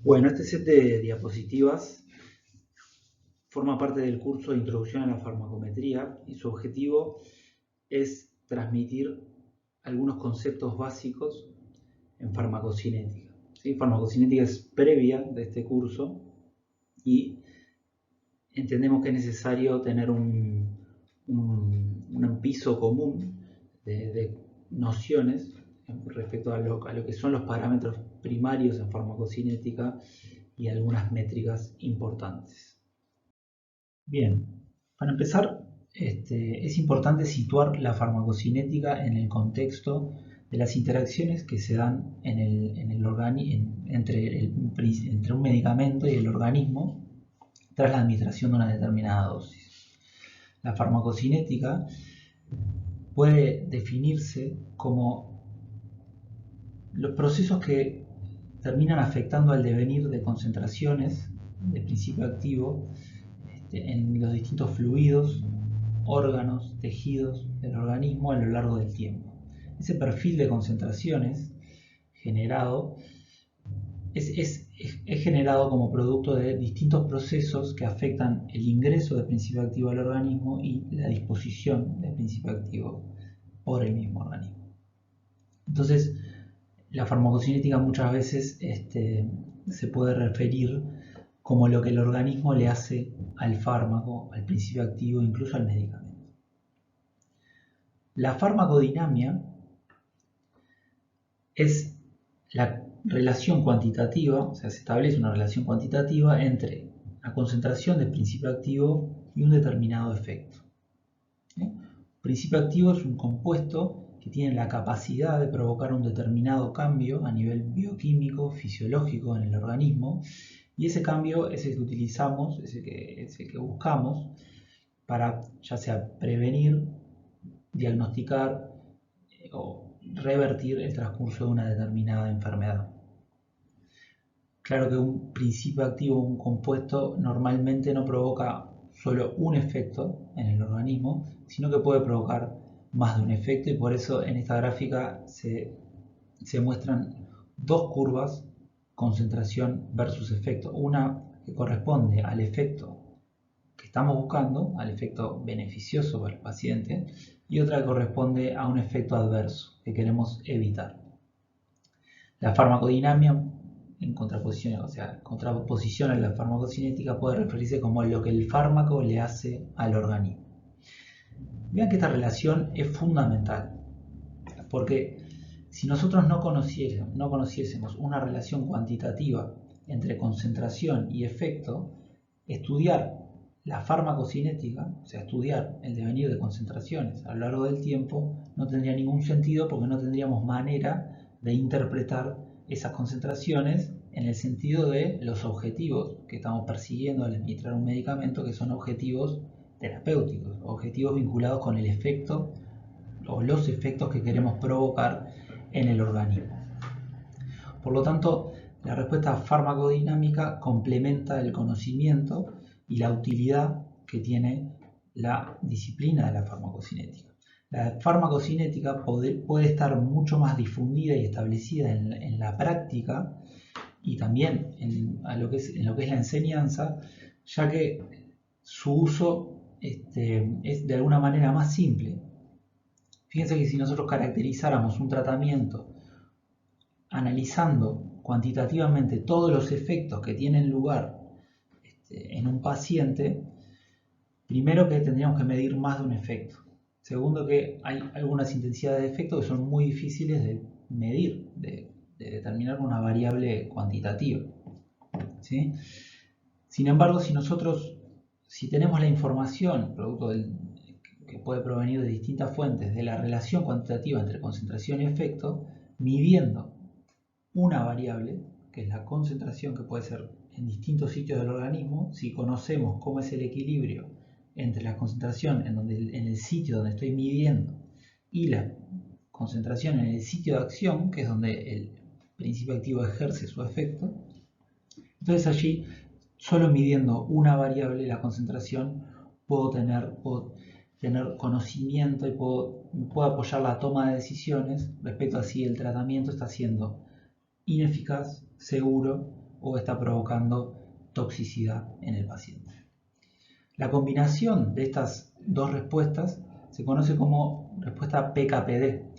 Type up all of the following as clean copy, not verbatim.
Bueno, este set de diapositivas forma parte del curso de Introducción a la Farmacometría y su objetivo es transmitir algunos conceptos básicos en farmacocinética. ¿Sí? Farmacocinética es previa de este curso y entendemos que es necesario tener un piso común de nociones respecto a lo que son los parámetros primarios en farmacocinética y algunas métricas importantes. Bien, para empezar, es importante situar la farmacocinética en el contexto de las interacciones que se dan entre un medicamento y el organismo tras la administración de una determinada dosis. La farmacocinética puede definirse como los procesos que terminan afectando al devenir de concentraciones de principio activo en los distintos fluidos, órganos, tejidos del organismo a lo largo del tiempo. Ese perfil de concentraciones generado es generado como producto de distintos procesos que afectan el ingreso de principio activo al organismo y la disposición del principio activo por el mismo organismo. Entonces, la farmacocinética muchas veces se puede referir como lo que el organismo le hace al fármaco, al principio activo, incluso al medicamento. La farmacodinamia es la relación cuantitativa, o sea, se establece una relación cuantitativa entre la concentración del principio activo y un determinado efecto. Principio activo es un compuesto que tiene la capacidad de provocar un determinado cambio a nivel bioquímico, fisiológico en el organismo, y ese cambio es el que utilizamos, es el que buscamos para ya sea prevenir, diagnosticar o revertir el transcurso de una determinada enfermedad. Claro que un principio activo, un compuesto, normalmente no provoca solo un efecto en el organismo, sino que puede provocar más de un efecto, y por eso en esta gráfica se muestran dos curvas, concentración versus efecto. Una que corresponde al efecto que estamos buscando, al efecto beneficioso para el paciente, y otra que corresponde a un efecto adverso que queremos evitar. La farmacodinamia, en contraposición a la farmacocinética, puede referirse como lo que el fármaco le hace al organismo. Vean que esta relación es fundamental, porque si nosotros no conociésemos una relación cuantitativa entre concentración y efecto, estudiar la farmacocinética, o sea, estudiar el devenir de concentraciones a lo largo del tiempo, no tendría ningún sentido, porque no tendríamos manera de interpretar esas concentraciones en el sentido de los objetivos que estamos persiguiendo al administrar un medicamento, que son objetivos terapéuticos, objetivos vinculados con el efecto o los efectos que queremos provocar en el organismo. Por lo tanto, la respuesta farmacodinámica complementa el conocimiento y la utilidad que tiene la disciplina de la farmacocinética. La farmacocinética puede estar mucho más difundida y establecida en la práctica, y también en lo que es la enseñanza, ya que su uso es de alguna manera más simple. Fíjense que si nosotros caracterizáramos un tratamiento analizando cuantitativamente todos los efectos que tienen lugar en un paciente, primero que tendríamos que medir más de un efecto. Segundo, que hay algunas intensidades de efecto que son muy difíciles de medir, de determinar con una variable cuantitativa. ¿Sí? Sin embargo, si tenemos la información, producto que puede provenir de distintas fuentes, de la relación cuantitativa entre concentración y efecto, midiendo una variable, que es la concentración, que puede ser en distintos sitios del organismo, si conocemos cómo es el equilibrio entre la concentración en el sitio donde estoy midiendo y la concentración en el sitio de acción, que es donde el principio activo ejerce su efecto, entonces allí, solo midiendo una variable, la concentración, puedo tener conocimiento y puedo apoyar la toma de decisiones respecto a si el tratamiento está siendo ineficaz, seguro o está provocando toxicidad en el paciente. La combinación de estas dos respuestas se conoce como respuesta PKPD.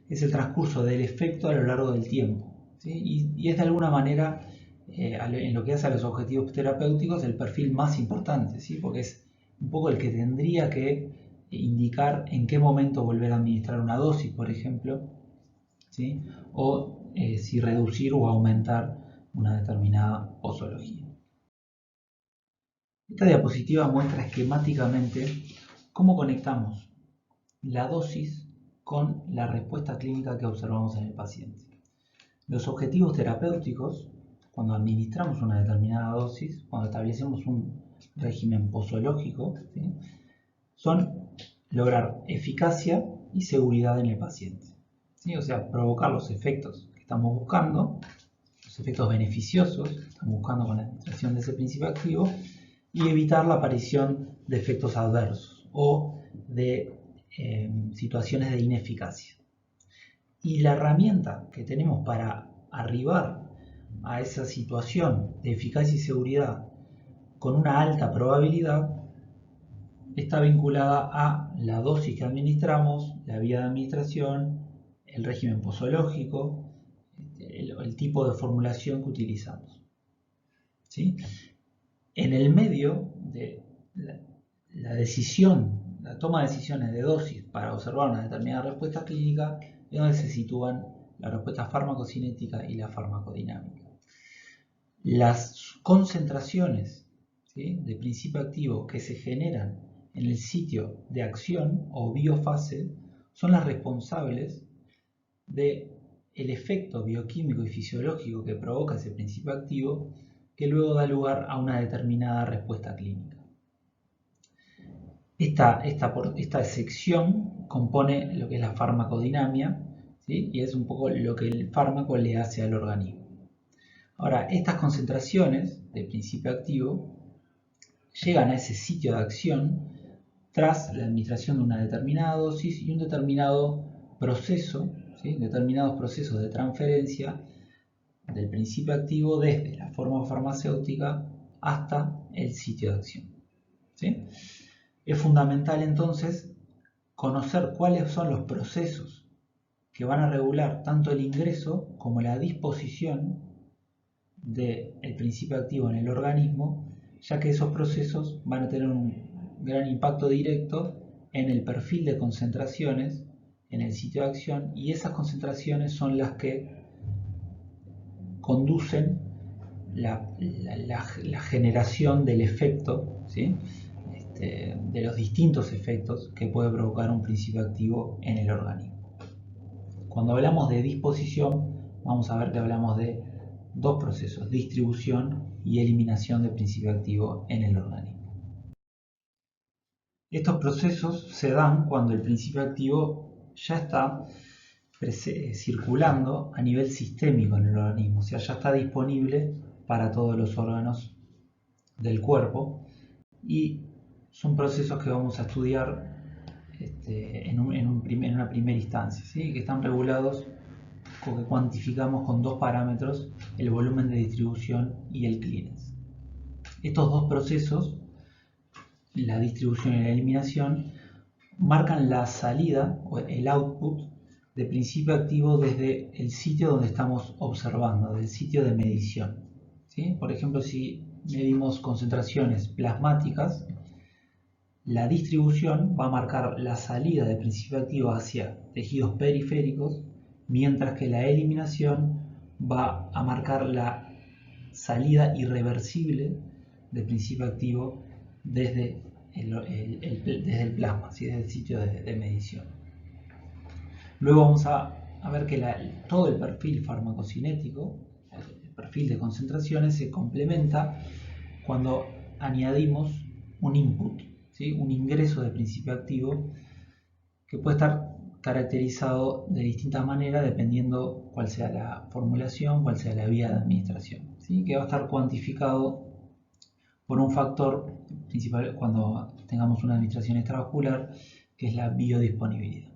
Es el transcurso del efecto a lo largo del tiempo, ¿sí? Y es de alguna manera, en lo que hace a los objetivos terapéuticos, el perfil más importante, ¿sí? Porque es un poco el que tendría que indicar en qué momento volver a administrar una dosis, por ejemplo, ¿sí? O si reducir o aumentar una determinada posología. Esta diapositiva muestra esquemáticamente cómo conectamos la dosis con la respuesta clínica que observamos en el paciente. Los objetivos terapéuticos, cuando administramos una determinada dosis, cuando establecemos un régimen posológico, ¿sí?, son lograr eficacia y seguridad en el paciente, ¿sí? O sea, provocar los efectos que estamos buscando, los efectos beneficiosos que estamos buscando con la administración de ese principio activo, y evitar la aparición de efectos adversos o de situaciones de ineficacia. Y la herramienta que tenemos para arribar a esa situación de eficacia y seguridad con una alta probabilidad está vinculada a la dosis que administramos, la vía de administración, el régimen posológico, el tipo de formulación que utilizamos, ¿sí? En el medio de la decisión, la toma de decisiones de dosis para observar una determinada respuesta clínica, es donde se sitúan la respuesta farmacocinética y la farmacodinámica. Las concentraciones, ¿sí?, de principio activo que se generan en el sitio de acción o biofase son las responsables del efecto bioquímico y fisiológico que provoca ese principio activo, que luego da lugar a una determinada respuesta clínica. Esta sección compone lo que es la farmacodinamia, ¿sí?, y es un poco lo que el fármaco le hace al organismo. Ahora, estas concentraciones de principio activo llegan a ese sitio de acción tras la administración de una determinada dosis y un determinado proceso, ¿sí?, determinados procesos de transferencia del principio activo desde la forma farmacéutica hasta el sitio de acción, ¿sí? Es fundamental entonces conocer cuáles son los procesos que van a regular tanto el ingreso como la disposición del principio activo en el organismo, ya que esos procesos van a tener un gran impacto directo en el perfil de concentraciones en el sitio de acción, y esas concentraciones son las que conducen la generación del efecto, ¿sí?, de los distintos efectos que puede provocar un principio activo en el organismo. Cuando hablamos de disposición, vamos a ver que hablamos de dos procesos: distribución y eliminación del principio activo en el organismo. Estos procesos se dan cuando el principio activo ya está circulando a nivel sistémico en el organismo, o sea, ya está disponible para todos los órganos del cuerpo, y son procesos que vamos a estudiar en una primera instancia, ¿sí?, que están regulados, que cuantificamos con dos parámetros: el volumen de distribución y el clearance. Estos dos procesos, la distribución y la eliminación, marcan la salida o el output de principio activo desde el sitio donde estamos observando, del sitio de medición, ¿sí? Por ejemplo, si medimos concentraciones plasmáticas, la distribución va a marcar la salida de principio activo hacia tejidos periféricos, mientras que la eliminación va a marcar la salida irreversible de principio activo desde el plasma, ¿sí?, desde el sitio de medición. Luego vamos a ver que todo el perfil farmacocinético, el perfil de concentraciones, se complementa cuando añadimos un input, ¿sí?, un ingreso de principio activo, que puede estar caracterizado de distintas maneras dependiendo cuál sea la formulación, cuál sea la vía de administración, ¿sí?, que va a estar cuantificado por un factor principal cuando tengamos una administración extravascular, que es la biodisponibilidad.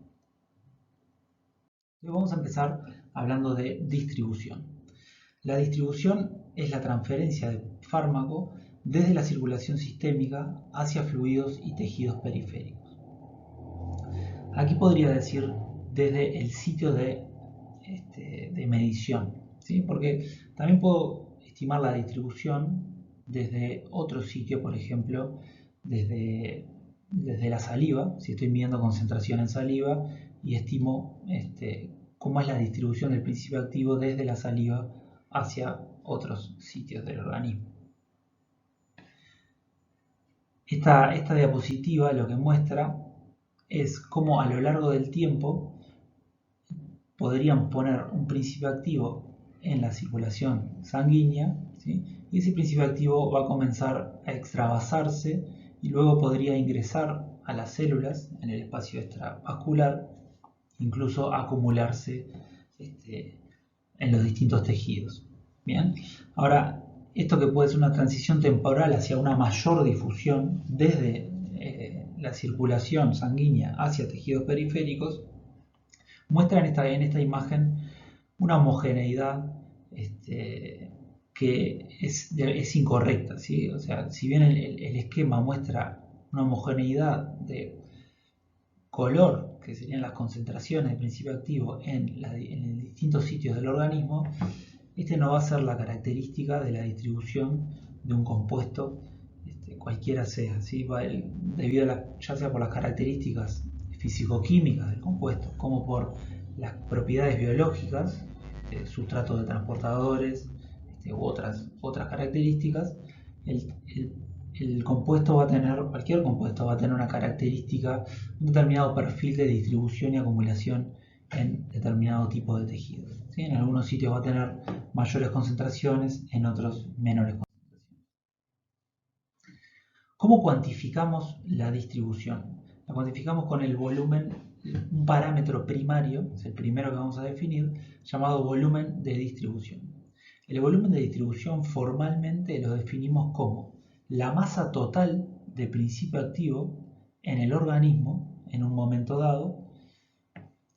Entonces vamos a empezar hablando de distribución. La distribución es la transferencia de fármaco desde la circulación sistémica hacia fluidos y tejidos periféricos. Aquí podría decir desde el sitio de medición, ¿sí? Porque también puedo estimar la distribución desde otro sitio, por ejemplo, desde la saliva, si estoy midiendo concentración en saliva y estimo cómo es la distribución del principio activo desde la saliva hacia otros sitios del organismo. Esta diapositiva lo que muestra es cómo a lo largo del tiempo podrían poner un principio activo en la circulación sanguínea, ¿sí? Y ese principio activo va a comenzar a extravasarse y luego podría ingresar a las células en el espacio extravascular, incluso acumularse en los distintos tejidos. Bien, ahora esto que puede ser una transición temporal hacia una mayor difusión desde la circulación sanguínea hacia tejidos periféricos, muestra en esta imagen una homogeneidad que es incorrecta, ¿sí? O sea, si bien el esquema muestra una homogeneidad de color, que serían las concentraciones de principio activo en distintos sitios del organismo, no va a ser la característica de la distribución de un compuesto, cualquiera sea, ¿sí? Debido ya sea por las características físico-químicas del compuesto, como por las propiedades biológicas, sustrato de transportadores u otras características, el compuesto va a tener, cualquier compuesto va a tener una característica, un determinado perfil de distribución y acumulación en determinado tipo de tejidos, ¿sí? En algunos sitios va a tener mayores concentraciones, en otros menores concentraciones. ¿Cómo cuantificamos la distribución? La cuantificamos con el volumen, un parámetro primario, es el primero que vamos a definir, llamado volumen de distribución. El volumen de distribución formalmente lo definimos como la masa total de principio activo en el organismo en un momento dado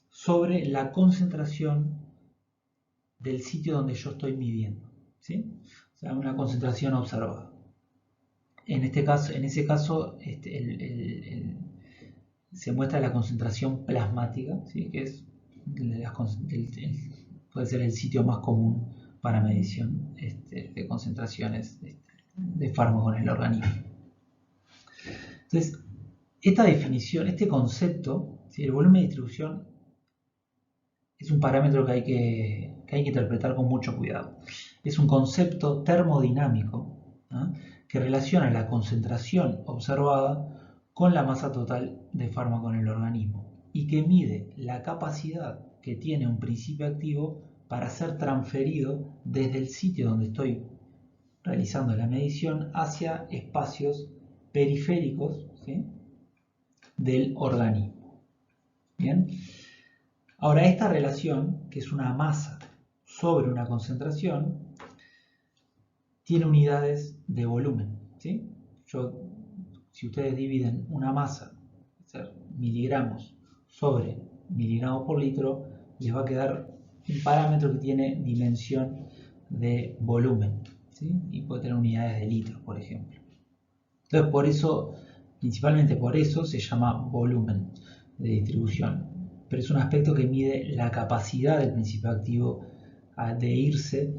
sobre la concentración del sitio donde yo estoy midiendo, ¿sí? O sea, una concentración observada. En ese caso se muestra la concentración plasmática, ¿sí? Que es puede ser el sitio más común para medición de concentraciones de fármacos en el organismo. Entonces, esta definición, este concepto, ¿sí? El volumen de distribución es un parámetro que hay que interpretar con mucho cuidado. Es un concepto termodinámico, ¿no?, que relaciona la concentración observada con la masa total de fármaco en el organismo y que mide la capacidad que tiene un principio activo para ser transferido desde el sitio donde estoy realizando la medición hacia espacios periféricos, ¿sí?, del organismo. Bien. Ahora, esta relación, que es una masa sobre una concentración, tiene unidades de volumen, ¿sí? Si ustedes dividen una masa, miligramos sobre miligramos por litro, les va a quedar un parámetro que tiene dimensión de volumen, ¿sí? Y puede tener unidades de litros, por ejemplo. Entonces, por eso, principalmente por eso, se llama volumen de distribución. Pero es un aspecto que mide la capacidad del principio activo de irse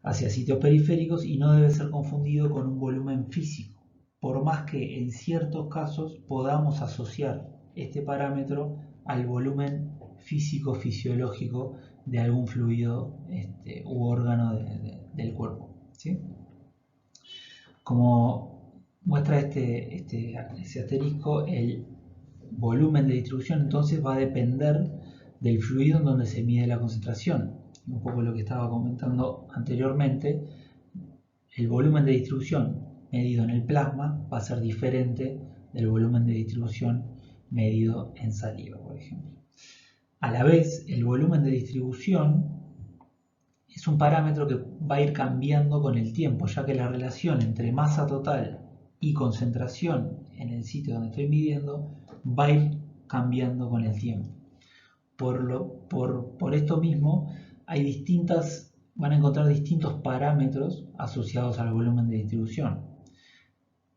hacia sitios periféricos y no debe ser confundido con un volumen físico, por más que en ciertos casos podamos asociar este parámetro al volumen físico-fisiológico de algún fluido u órgano del cuerpo, ¿sí? Como muestra ese asterisco, el volumen de distribución entonces va a depender del fluido en donde se mide la concentración. Un poco lo que estaba comentando anteriormente, el volumen de distribución medido en el plasma va a ser diferente del volumen de distribución medido en saliva, por ejemplo. A la vez, el volumen de distribución es un parámetro que va a ir cambiando con el tiempo, ya que la relación entre masa total y concentración en el sitio donde estoy midiendo va a ir cambiando con el tiempo. Por esto mismo, hay distintas van a encontrar distintos parámetros asociados al volumen de distribución.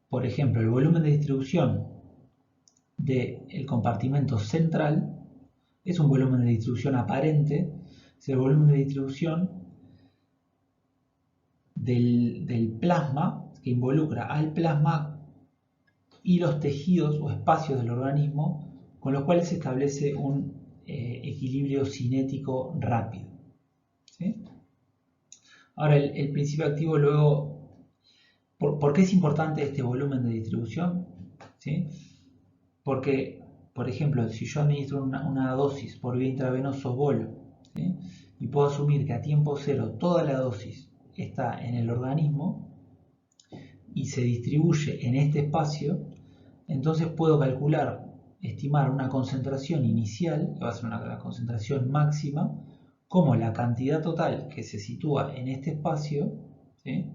Por ejemplo, el volumen de distribución del compartimento central es un volumen de distribución aparente, es el volumen de distribución del plasma, que involucra al plasma y los tejidos o espacios del organismo, con los cuales se establece un equilibrio cinético rápido. ¿Sí? Ahora, el principio activo luego, ¿por qué es importante este volumen de distribución? ¿Sí? Porque, por ejemplo, si yo administro una dosis por vía intravenoso bolo, ¿sí? Y puedo asumir que a tiempo cero toda la dosis está en el organismo y se distribuye en este espacio, entonces puedo calcular, estimar una concentración inicial, que va a ser una concentración máxima, como la cantidad total que se sitúa en este espacio, ¿sí?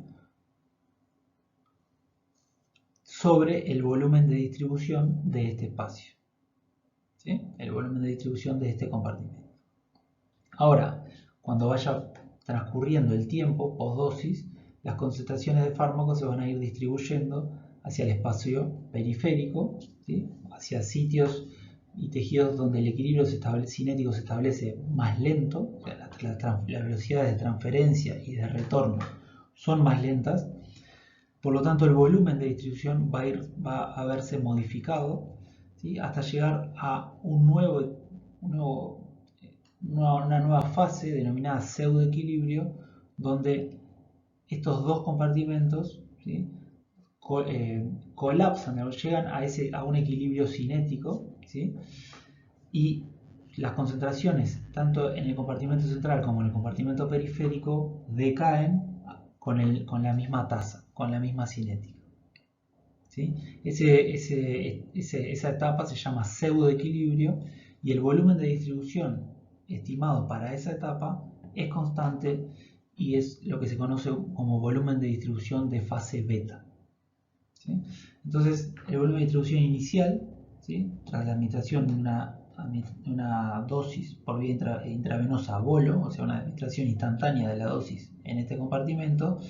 Sobre el volumen de distribución de este espacio, ¿sí? El volumen de distribución de este compartimento. Ahora, cuando vaya transcurriendo el tiempo, postdosis, las concentraciones de fármacos se van a ir distribuyendo hacia el espacio periférico, ¿sí? Hacia sitios y tejidos donde el equilibrio cinético se establece más lento, o sea, las velocidades de transferencia y de retorno son más lentas, por lo tanto el volumen de distribución va a verse modificado, ¿sí? Hasta llegar a una nueva fase denominada pseudoequilibrio, donde estos dos compartimentos, ¿sí? Colapsan, llegan a un equilibrio cinético, ¿sí? Y las concentraciones, tanto en el compartimento central como en el compartimento periférico, decaen con la misma tasa, con la misma cinética. ¿Sí? Esa etapa se llama pseudoequilibrio y el volumen de distribución estimado para esa etapa es constante y es lo que se conoce como volumen de distribución de fase beta. ¿Sí? Entonces, el volumen de distribución inicial, ¿sí? Tras la administración de una dosis por vía intravenosa a bolo, o sea, una administración instantánea de la dosis en este compartimento,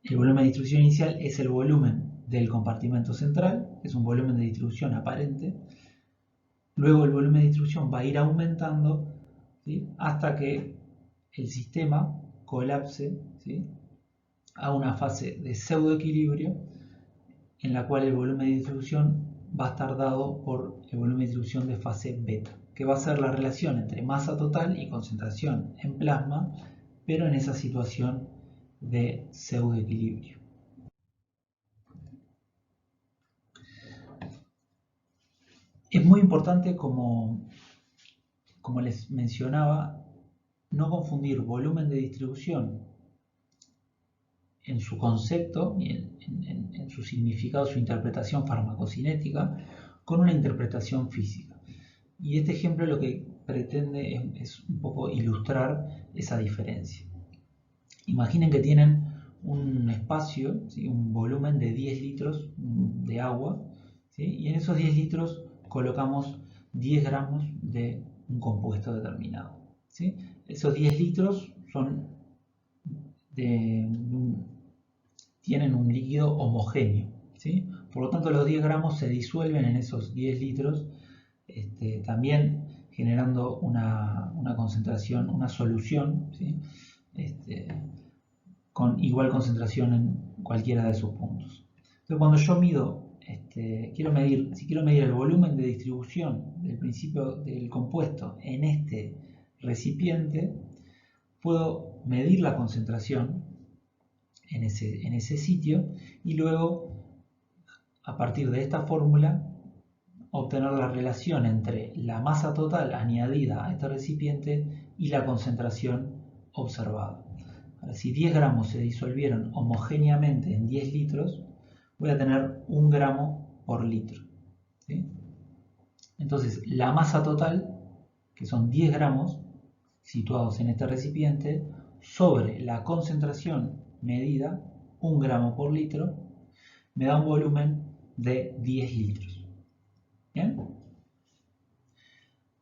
el volumen de distribución inicial es el volumen del compartimento central, es un volumen de distribución aparente. Luego el volumen de distribución va a ir aumentando, ¿sí? Hasta que el sistema colapse, ¿sí? A una fase de pseudoequilibrio en la cual el volumen de distribución va a estar dado por el volumen de distribución de fase beta, que va a ser la relación entre masa total y concentración en plasma, pero en esa situación de pseudoequilibrio. Es muy importante, como les mencionaba, no confundir volumen de distribución en su concepto y en su significado, su interpretación farmacocinética, con una interpretación física. Y este ejemplo lo que pretende es un poco ilustrar esa diferencia. Imaginen que tienen un espacio, ¿sí? Un volumen de 10 litros de agua, ¿sí? Y en esos 10 litros colocamos 10 gramos de un compuesto determinado, ¿sí? Esos 10 litros tienen un líquido homogéneo, ¿sí? Por lo tanto, los 10 gramos se disuelven en esos 10 litros, también generando una concentración, una solución, ¿sí? Con igual concentración en cualquiera de sus puntos. Entonces, cuando yo mido, si quiero medir el volumen de distribución del principio del compuesto en este recipiente, puedo medir la concentración en ese sitio y luego, a partir de esta fórmula, obtener la relación entre la masa total añadida a este recipiente y la concentración observada. Ahora, si 10 gramos se disolvieron homogéneamente en 10 litros, voy a tener 1 gramo por litro, ¿sí? Entonces, la masa total, que son 10 gramos situados en este recipiente, sobre la concentración medida, 1 gramo por litro, me da un volumen de 10 litros. ¿Bien?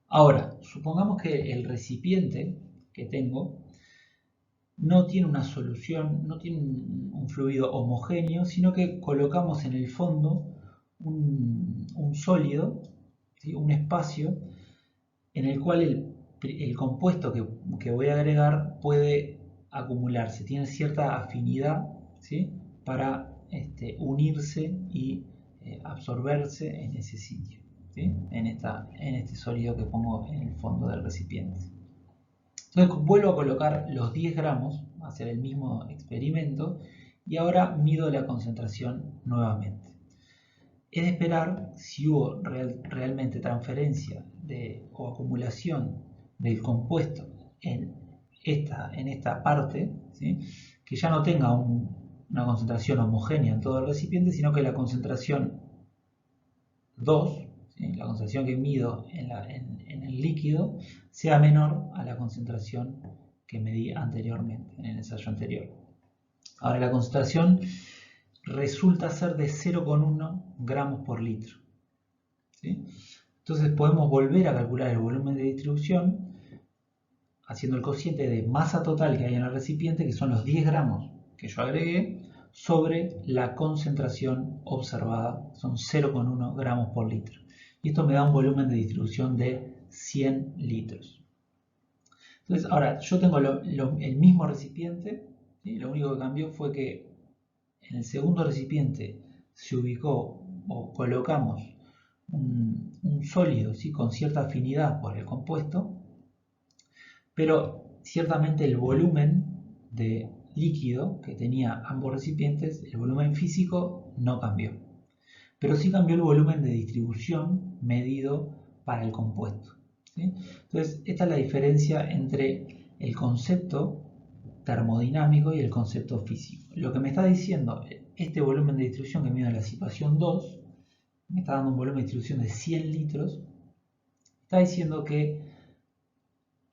Ahora, supongamos que el recipiente que tengo no tiene una solución, no tiene un fluido homogéneo, sino que colocamos en el fondo un sólido, ¿sí? Un espacio en el cual el compuesto que voy a agregar puede acumularse, tiene cierta afinidad, ¿sí? Para unirse y absorberse en ese sitio, ¿sí? en este sólido que pongo en el fondo del recipiente. Entonces vuelvo a colocar los 10 gramos, a hacer el mismo experimento, y ahora mido la concentración nuevamente. Es de esperar si hubo realmente transferencia o acumulación del compuesto en esta parte, ¿sí? Que ya no tenga una concentración homogénea en todo el recipiente, sino que la concentración 2, ¿sí? La concentración que mido en el líquido, sea menor a la concentración que medí anteriormente, en el ensayo anterior. Ahora la concentración resulta ser de 0,1 gramos por litro, ¿sí? Entonces podemos volver a calcular el volumen de distribución haciendo el cociente de masa total que hay en el recipiente, que son los 10 gramos que yo agregué, sobre la concentración observada, son 0,1 gramos por litro. Y esto me da un volumen de distribución de 100 litros. Entonces, ahora yo tengo el mismo recipiente, ¿sí? Lo único que cambió fue que en el segundo recipiente se ubicó o colocamos un sólido, ¿sí? Con cierta afinidad por el compuesto, pero ciertamente el volumen de líquido que tenía ambos recipientes, el volumen físico no cambió, pero sí cambió el volumen de distribución medido para el compuesto, ¿sí? Entonces esta es la diferencia entre el concepto termodinámico y el concepto físico. Lo que me está diciendo este volumen de distribución que mido en la situación 2, me está dando un volumen de distribución de 100 litros, está diciendo que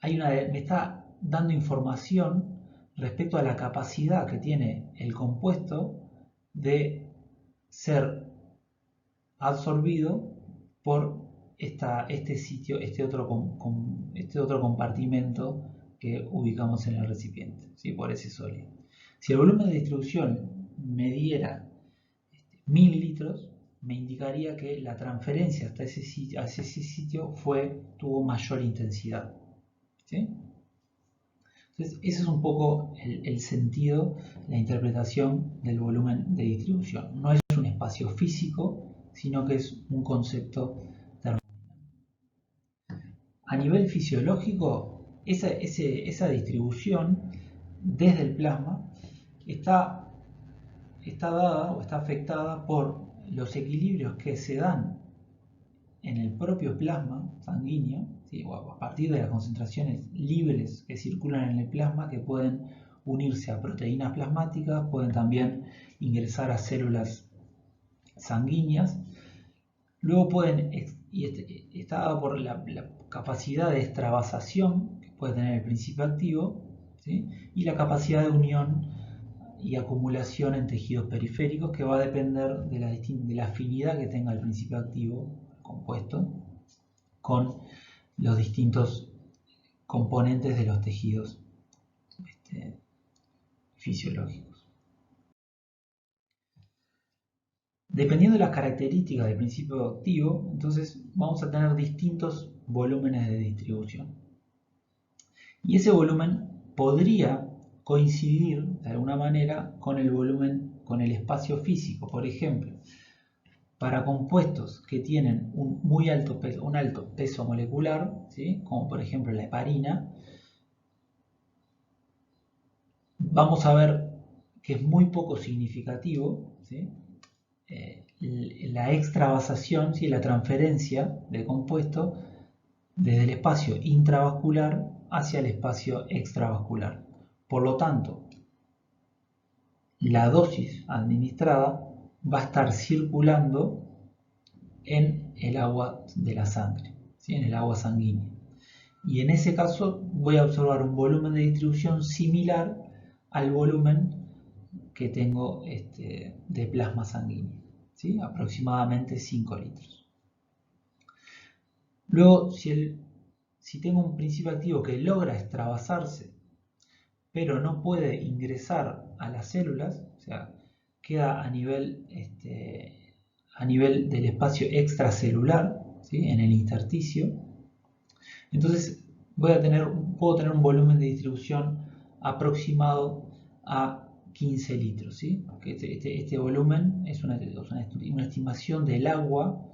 me está dando información respecto a la capacidad que tiene el compuesto de ser absorbido por este sitio, este otro compartimento que ubicamos en el recipiente, ¿sí? Por ese sólido. Si el volumen de distribución me diera 1000 litros, me indicaría que la transferencia hasta ese sitio tuvo mayor intensidad, ¿sí? Entonces, ese es un poco el sentido, la interpretación del volumen de distribución. No es un espacio físico, sino que es un concepto termodinámico. A nivel fisiológico, esa distribución desde el plasma está dada o está afectada por los equilibrios que se dan en el propio plasma sanguíneo, ¿sí? O a partir de las concentraciones libres que circulan en el plasma, que pueden unirse a proteínas plasmáticas, pueden también ingresar a células sanguíneas. Luego está dado por la capacidad de extravasación que puede tener el principio activo, ¿sí? Y la capacidad de unión y acumulación en tejidos periféricos, que va a depender de la afinidad que tenga el principio activo compuesto con los distintos componentes de los tejidos fisiológicos. Dependiendo de las características del principio activo, entonces vamos a tener distintos volúmenes de distribución. Y ese volumen podría coincidir de alguna manera con el volumen, con el espacio físico. Por ejemplo, para compuestos que tienen un alto peso molecular, ¿sí? Como por ejemplo la heparina, vamos a ver que es muy poco significativo, ¿sí? La extravasación, ¿sí? La transferencia del compuesto desde el espacio intravascular hacia el espacio extravascular. Por lo tanto, la dosis administrada va a estar circulando en el agua de la sangre, ¿sí? En el agua sanguínea. Y en ese caso voy a observar un volumen de distribución similar al volumen que tengo de plasma sanguíneo, ¿sí? Aproximadamente 5 litros. Luego, si tengo un principio activo que logra extravasarse, pero no puede ingresar a las células, o sea, queda a nivel del espacio extracelular, ¿sí? En el intersticio. Entonces puedo tener un volumen de distribución aproximado a 15 litros. ¿Sí? Este volumen es una estimación del agua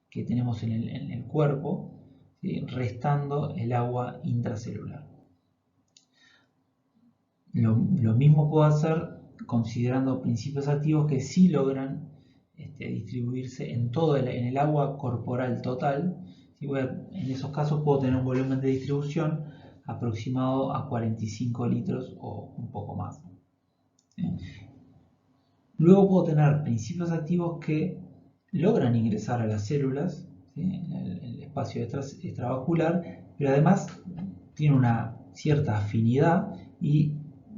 que tenemos en el cuerpo, ¿sí? Restando el agua intracelular. Lo mismo puedo hacer considerando principios activos que sí logran distribuirse en el agua corporal total. En esos casos puedo tener un volumen de distribución aproximado a 45 litros o un poco más. ¿Sí? Luego puedo tener principios activos que logran ingresar a las células, ¿sí? en el espacio extravascular, pero además tienen una cierta afinidad y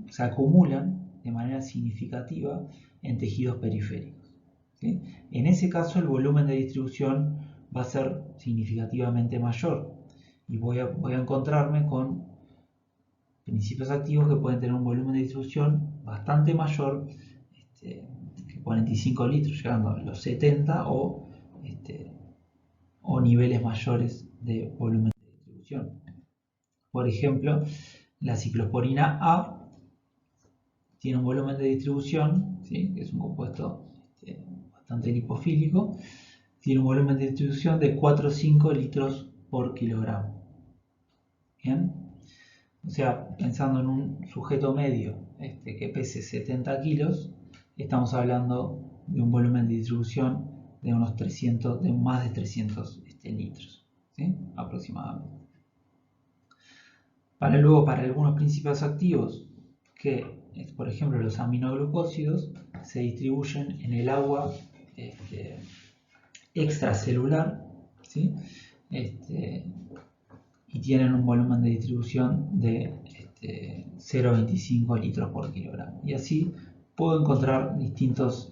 se acumulan de manera significativa en tejidos periféricos. ¿Sí? En ese caso el volumen de distribución va a ser significativamente mayor y voy a encontrarme con principios activos que pueden tener un volumen de distribución bastante mayor que 45 litros, llegando a los 70 o niveles mayores de volumen de distribución. Por ejemplo, la ciclosporina A tiene un volumen de distribución, ¿sí? Que es un compuesto bastante lipofílico, tiene un volumen de distribución de 4 o 5 litros por kilogramo. ¿Bien? O sea, pensando en un sujeto medio que pese 70 kilos, estamos hablando de un volumen de distribución de unos 300, de más de 300 litros, ¿sí? Aproximadamente. Para algunos principios activos que, por ejemplo, los aminoglucósidos se distribuyen en el agua extracelular, ¿sí? Y tienen un volumen de distribución de 0,25 litros por kilogramo. Y así puedo encontrar distintos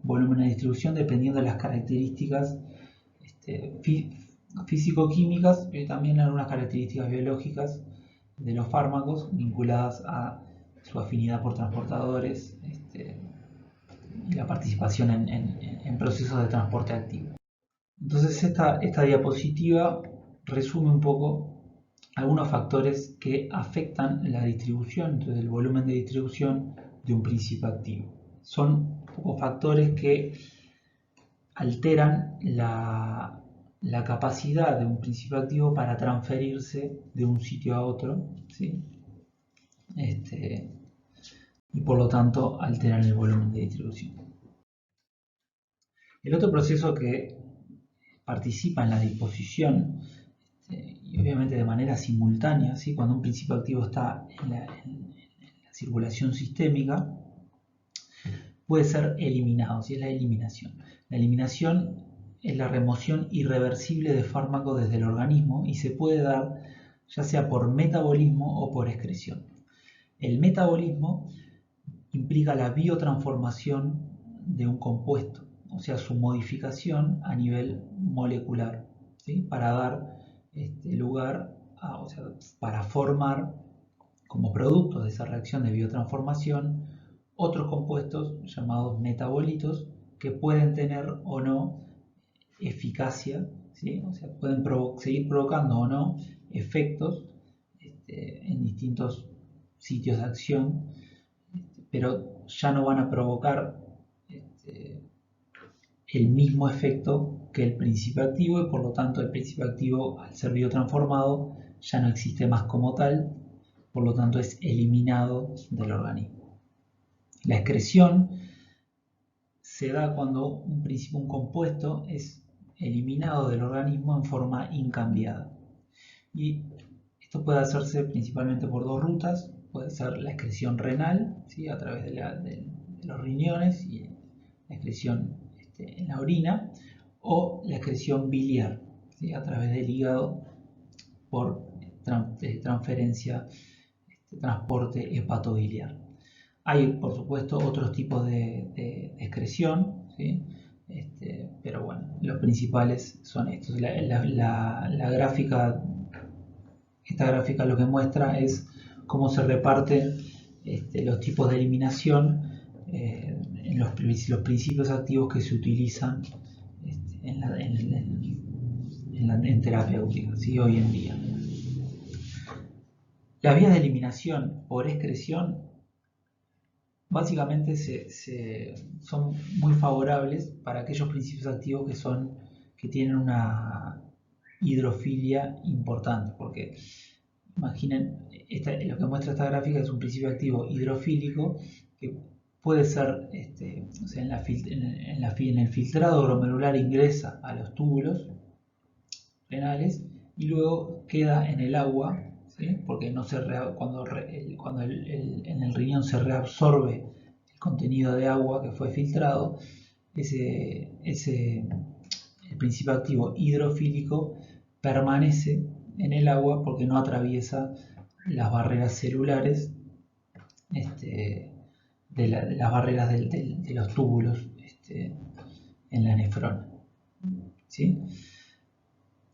volúmenes de distribución dependiendo de las características físico-químicas y también algunas características biológicas de los fármacos vinculadas a su afinidad por transportadores y la participación en procesos de transporte activo. Entonces esta diapositiva resume un poco algunos factores que afectan la distribución, entonces el volumen de distribución de un principio activo. Son factores que alteran la capacidad de un principio activo para transferirse de un sitio a otro, ¿sí? Y por lo tanto alteran el volumen de distribución. El otro proceso que participa en la disposición y obviamente de manera simultánea, ¿sí? Cuando un principio activo está en la circulación sistémica, puede ser eliminado, ¿sí? Es la eliminación. La eliminación es la remoción irreversible de fármacos desde el organismo y se puede dar ya sea por metabolismo o por excreción. El metabolismo implica la biotransformación de un compuesto, o sea, su modificación a nivel molecular, ¿sí? Para dar lugar para formar como producto de esa reacción de biotransformación otros compuestos llamados metabolitos que pueden tener o no eficacia, ¿sí? O sea, pueden seguir provocando o no efectos en distintos sitios de acción, pero ya no van a provocar el mismo efecto que el principio activo y por lo tanto el principio activo, al ser biotransformado, ya no existe más como tal, por lo tanto es eliminado del organismo. La excreción se da cuando un compuesto es eliminado del organismo en forma incambiada. Y esto puede hacerse principalmente por dos rutas. Puede ser la excreción renal, ¿sí? A través de los riñones y la excreción en la orina, o la excreción biliar, ¿sí? A través del hígado por transferencia, transporte hepatobiliar. Hay, por supuesto, otros tipos de excreción, ¿sí? Pero bueno, los principales son estos. La gráfica, esta gráfica lo que muestra es cómo se reparten los tipos de eliminación en los principios activos que se utilizan en terapéutica, ¿sí? Hoy en día. Las vías de eliminación por excreción básicamente son muy favorables para aquellos principios activos que tienen una hidrofilia importante, porque imaginen, lo que muestra esta gráfica es un principio activo hidrofílico que puede ser, o sea, en el filtrado glomerular ingresa a los túbulos renales y luego queda en el agua, ¿sí? Porque no cuando en el riñón se reabsorbe el contenido de agua que fue filtrado, el principio activo hidrofílico permanece en el agua porque no atraviesa las barreras celulares, de las barreras de los túbulos en la nefrona, ¿sí?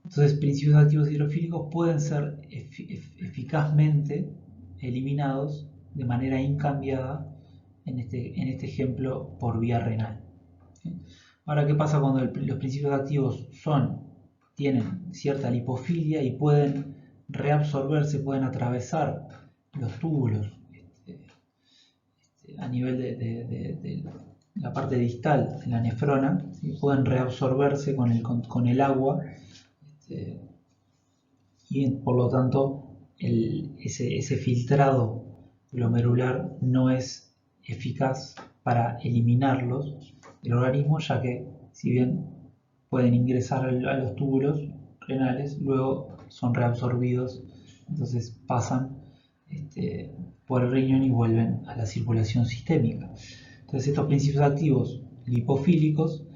Entonces, principios activos hidrofílicos pueden ser eficazmente eliminados de manera incambiada en este ejemplo por vía renal, ¿sí? Ahora, ¿qué pasa cuando los principios activos tienen cierta lipofilia y pueden reabsorberse, pueden atravesar los túbulos a nivel de la parte distal de la nefrona, ¿sí? Pueden reabsorberse con el agua, y por lo tanto ese filtrado glomerular no es eficaz para eliminarlos del organismo, ya que si bien pueden ingresar a los túbulos renales, luego son reabsorbidos, entonces pasan por el riñón y vuelven a la circulación sistémica. Entonces estos principios activos lipofílicos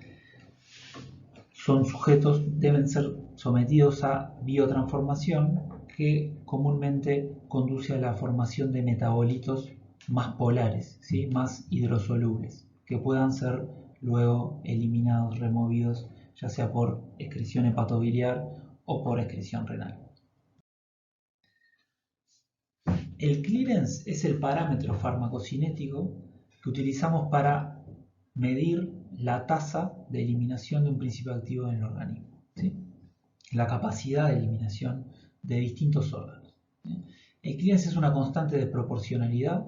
deben ser sometidos a biotransformación que comúnmente conduce a la formación de metabolitos más polares, ¿sí? Más hidrosolubles, que puedan ser luego eliminados, removidos, ya sea por excreción hepatobiliar o por excreción renal. El clearance es el parámetro farmacocinético que utilizamos para medir la tasa de eliminación de un principio activo en el organismo, ¿sí? La capacidad de eliminación de distintos órganos, ¿sí? El clearance es una constante de proporcionalidad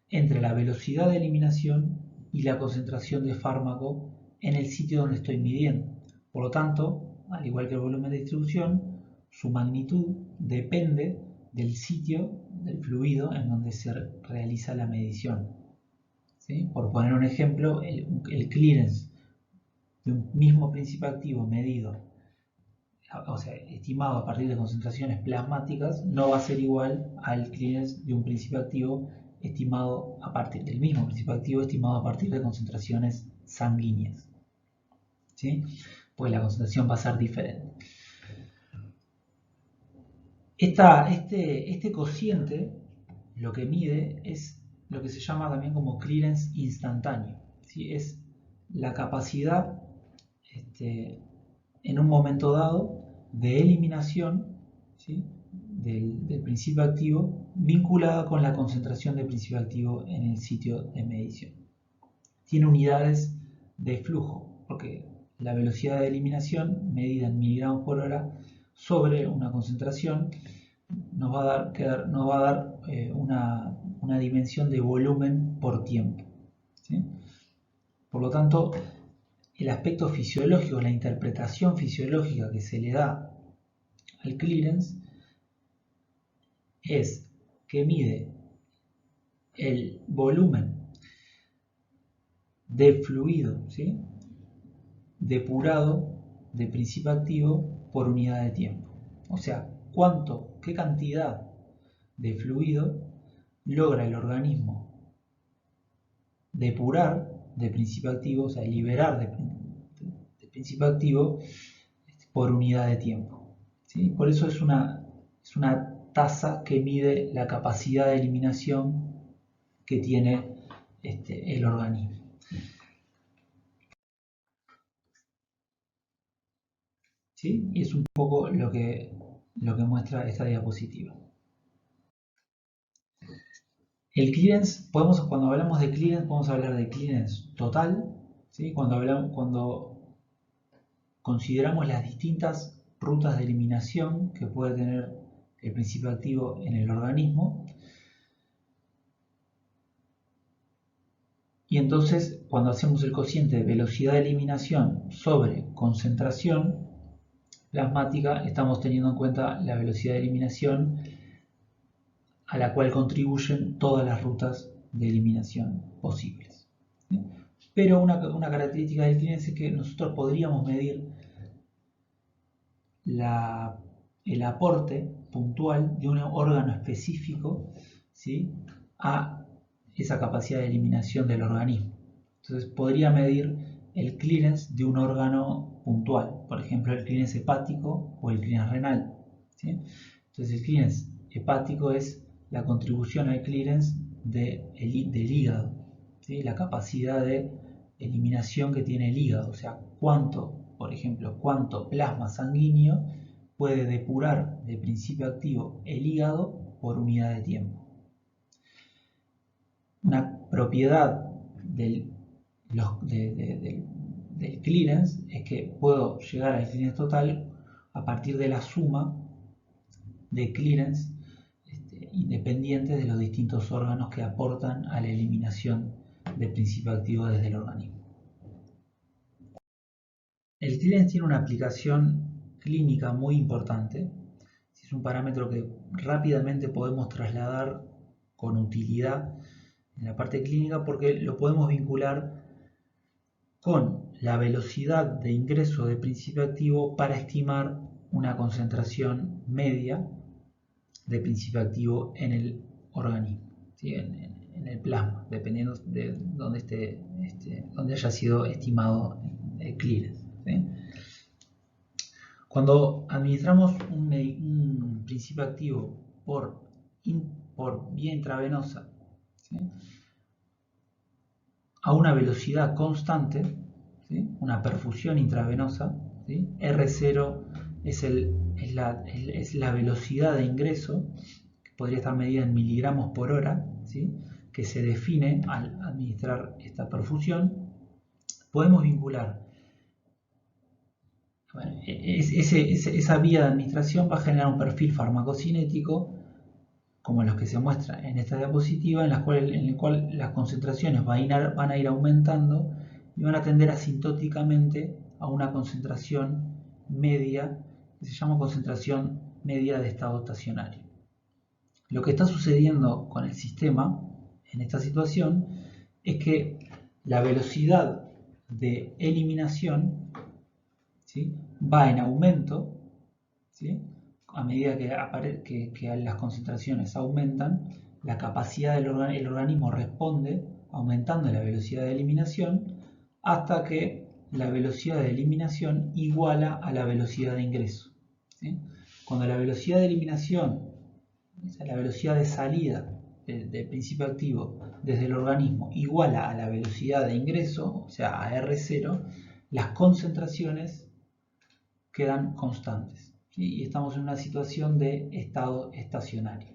entre la velocidad de eliminación y la concentración de fármaco en el sitio donde estoy midiendo. Por lo tanto, al igual que el volumen de distribución, su magnitud depende del sitio del fluido en donde se realiza la medición, ¿sí? Por poner un ejemplo, el clearance de un mismo principio activo medido, o sea, estimado a partir de concentraciones plasmáticas, no va a ser igual al clearance de un principio activo estimado a partir del mismo principio activo estimado a partir de concentraciones sanguíneas, ¿sí? Pues la concentración va a ser diferente. Este cociente lo que mide es lo que se llama también como clearance instantáneo, ¿sí? Es la capacidad en un momento dado de eliminación, ¿sí? del principio activo vinculada con la concentración del principio activo en el sitio de medición. Tiene unidades de flujo, porque la velocidad de eliminación medida en miligramos por hora sobre una concentración nos va a dar una dimensión de volumen por tiempo, ¿sí? Por lo tanto, el aspecto fisiológico, la interpretación fisiológica que se le da al clearance es que mide el volumen de fluido, ¿sí? Depurado de principio activo por unidad de tiempo. O sea, qué cantidad de fluido logra el organismo depurar de principio activo, o sea, liberar de principio activo por unidad de tiempo, ¿sí? Por eso es una tasa que mide la capacidad de eliminación que tiene el organismo. ¿Sí? Y es un poco lo que muestra esta diapositiva. El clearance, cuando hablamos de clearance, podemos hablar de clearance total, ¿sí? Cuando consideramos las distintas rutas de eliminación que puede tener el principio activo en el organismo. Y entonces, cuando hacemos el cociente de velocidad de eliminación sobre concentración plasmática, estamos teniendo en cuenta la velocidad de eliminación a la cual contribuyen todas las rutas de eliminación posibles. ¿Sí? Pero una característica del clearance es que nosotros podríamos medir el aporte puntual de un órgano específico, ¿sí?, a esa capacidad de eliminación del organismo. Entonces podría medir el clearance de un órgano puntual, por ejemplo el clearance hepático o el clearance renal, ¿sí? Entonces el clearance hepático es la contribución al clearance del hígado, ¿sí?, la capacidad de eliminación que tiene el hígado, o sea, por ejemplo, cuánto plasma sanguíneo puede depurar de principio activo el hígado por unidad de tiempo. Una propiedad del clearance es que puedo llegar al clearance total a partir de la suma de clearance independientes de los distintos órganos que aportan a la eliminación del principio activo desde el organismo. El clearance tiene una aplicación clínica muy importante. Es un parámetro que rápidamente podemos trasladar con utilidad en la parte clínica porque lo podemos vincular con la velocidad de ingreso de principio activo para estimar una concentración media de principio activo en el organismo, ¿sí?, en el plasma, dependiendo de dónde haya sido estimado el clearance, ¿sí? Cuando administramos un principio activo por vía intravenosa, ¿sí?, a una velocidad constante, ¿sí?, una perfusión intravenosa, ¿sí?, R0 es la velocidad de ingreso, que podría estar medida en miligramos por hora, ¿sí?, que se define al administrar esta perfusión. Podemos vincular, esa vía de administración va a generar un perfil farmacocinético como los que se muestran en esta diapositiva, en el cual las concentraciones van a ir aumentando y van a tender asintóticamente a una concentración media, que se llama concentración media de estado estacionario. Lo que está sucediendo con el sistema en esta situación es que la velocidad de eliminación, ¿sí?, va en aumento, ¿sí?, a medida que las concentraciones aumentan, la capacidad el organismo responde aumentando la velocidad de eliminación hasta que la velocidad de eliminación iguala a la velocidad de ingreso, ¿sí? Cuando la velocidad de eliminación, la velocidad de salida del principio activo desde el organismo iguala a la velocidad de ingreso, o sea, a R0, las concentraciones quedan constantes, ¿sí?, y estamos en una situación de estado estacionario.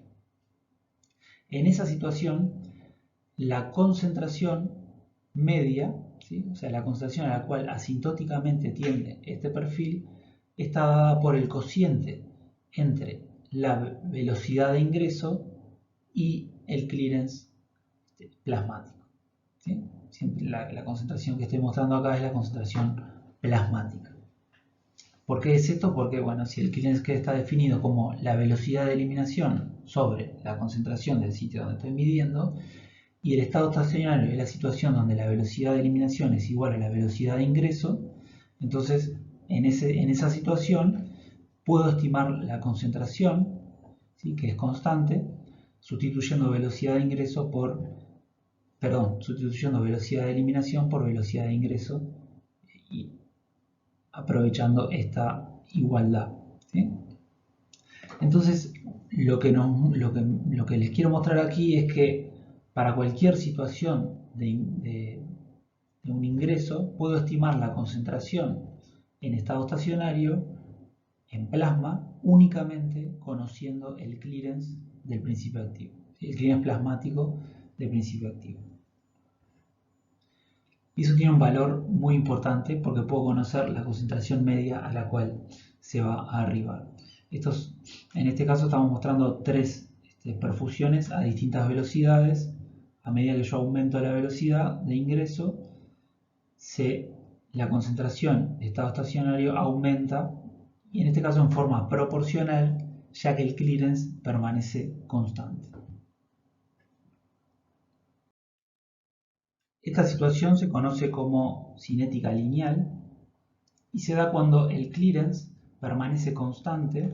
En esa situación, la concentración media, ¿sí?, o sea, la concentración a la cual asintóticamente tiende este perfil, está dada por el cociente entre la velocidad de ingreso y el clearance plasmático, ¿sí? Siempre la concentración que estoy mostrando acá es la concentración plasmática. ¿Por qué es esto? Porque, bueno, si el clearance está definido como la velocidad de eliminación sobre la concentración del sitio donde estoy midiendo, y el estado estacionario es la situación donde la velocidad de eliminación es igual a la velocidad de ingreso, entonces en esa situación puedo estimar la concentración, ¿sí?, que es constante, sustituyendo velocidad de ingreso sustituyendo velocidad de eliminación por velocidad de ingreso y aprovechando esta igualdad, ¿sí? Entonces, lo que les quiero mostrar aquí es que para cualquier situación de un ingreso, puedo estimar la concentración en estado estacionario, en plasma, únicamente conociendo el clearance del principio activo. el clearance plasmático de principio activo. Y eso tiene un valor muy importante porque puedo conocer la concentración media a la cual se va a arribar. En este caso estamos mostrando tres perfusiones a distintas velocidades. A medida que yo aumento la velocidad de ingreso, la concentración de estado estacionario aumenta, y en este caso en forma proporcional, ya que el clearance permanece constante. Esta situación se conoce como cinética lineal y se da cuando el clearance permanece constante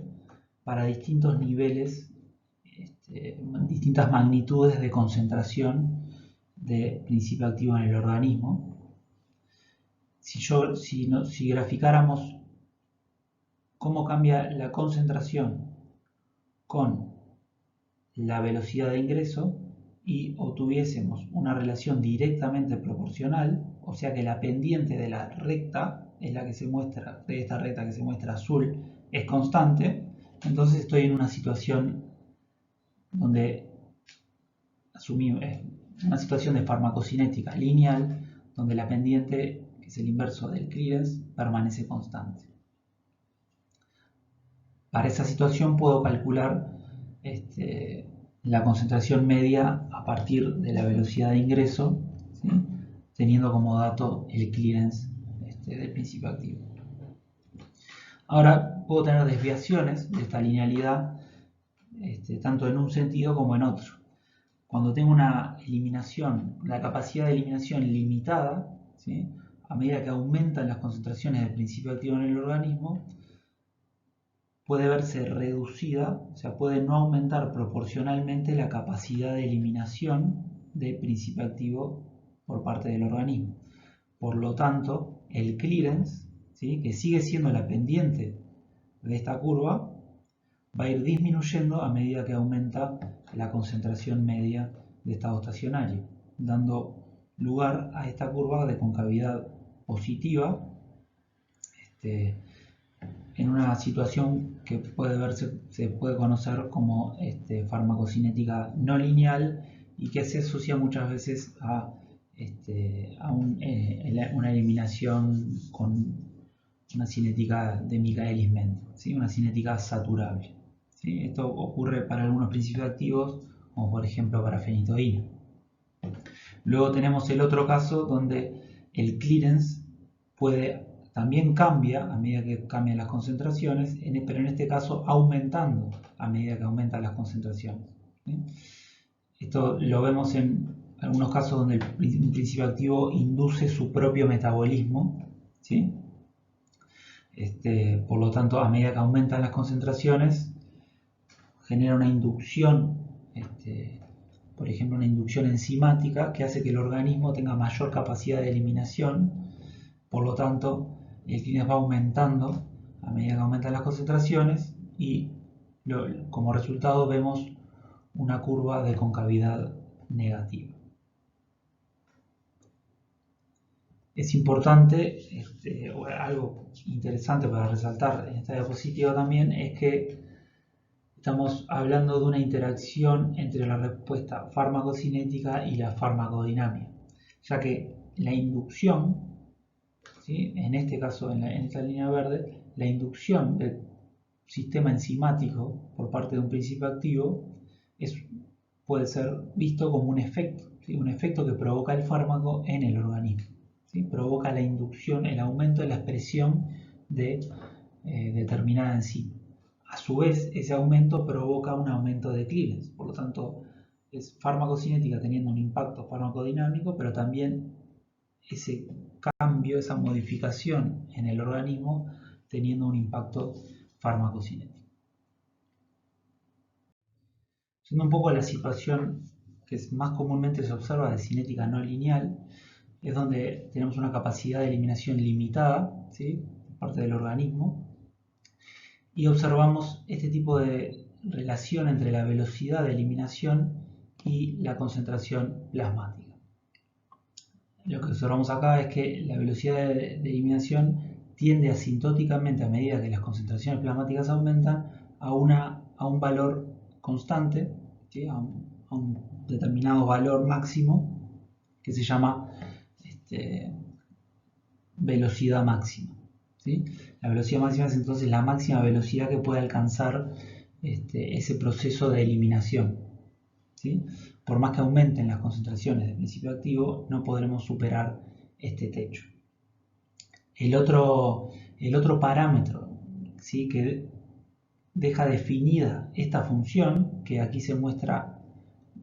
para distintos niveles, distintas magnitudes de concentración de principio activo en el organismo. Si graficáramos cómo cambia la concentración con la velocidad de ingreso y obtuviésemos una relación directamente proporcional, o sea que la pendiente de la recta es la que se muestra, de esta recta que se muestra azul, es constante, entonces estoy en una situación donde asumimos una situación de farmacocinética lineal, donde la pendiente, que es el inverso del clearance, permanece constante. Para esa situación puedo calcular la concentración media a partir de la velocidad de ingreso, ¿sí?, teniendo como dato el clearance del principio activo. Ahora puedo tener desviaciones de esta linealidad, tanto en un sentido como en otro. Cuando tengo una capacidad de eliminación limitada, ¿sí?, a medida que aumentan las concentraciones del principio activo en el organismo, puede verse reducida, o sea, puede no aumentar proporcionalmente la capacidad de eliminación de principio activo por parte del organismo. Por lo tanto, el clearance, ¿sí?, que sigue siendo la pendiente de esta curva, va a ir disminuyendo a medida que aumenta la concentración media de estado estacionario, dando lugar a esta curva de concavidad positiva, en una situación que se puede conocer como farmacocinética no lineal y que se asocia muchas veces a una eliminación con una cinética de Michaelis-Menten, ¿sí?, una cinética saturable, ¿sí? Esto ocurre para algunos principios activos, como por ejemplo para fenitoína. Luego tenemos el otro caso donde el clearance también cambia a medida que cambian las concentraciones, pero en este caso aumentando a medida que aumentan las concentraciones, ¿sí? Esto lo vemos en algunos casos donde un principio activo induce su propio metabolismo, ¿sí? Por lo tanto, a medida que aumentan las concentraciones, genera una inducción, por ejemplo, una inducción enzimática que hace que el organismo tenga mayor capacidad de eliminación. Por lo tanto, el clearance va aumentando a medida que aumentan las concentraciones y como resultado vemos una curva de concavidad negativa. Es importante, algo interesante para resaltar en esta diapositiva también, es que estamos hablando de una interacción entre la respuesta farmacocinética y la farmacodinámica, ya que la inducción, ¿sí?, en este caso en esta línea verde, la inducción del sistema enzimático por parte de un principio activo puede ser visto como un efecto, ¿sí?, un efecto que provoca el fármaco en el organismo, ¿sí?, provoca la inducción, el aumento de la expresión de determinada enzima. A su vez, ese aumento provoca un aumento de clearance, por lo tanto es farmacocinética teniendo un impacto farmacodinámico, pero también ese cambio, esa modificación en el organismo teniendo un impacto farmacocinético. Siendo un poco la situación que más comúnmente se observa de cinética no lineal, es donde tenemos una capacidad de eliminación limitada, ¿sí?, por parte del organismo, y observamos este tipo de relación entre la velocidad de eliminación y la concentración plasmática. Lo que observamos acá es que la velocidad de eliminación tiende asintóticamente a medida que las concentraciones plasmáticas aumentan a un valor constante, ¿sí?, a un determinado valor máximo que se llama velocidad máxima, ¿sí? La velocidad máxima es entonces la máxima velocidad que puede alcanzar ese proceso de eliminación, ¿sí? Por más que aumenten las concentraciones del principio activo, no podremos superar este techo. El otro parámetro, ¿sí?, que deja definida esta función, que aquí se muestra,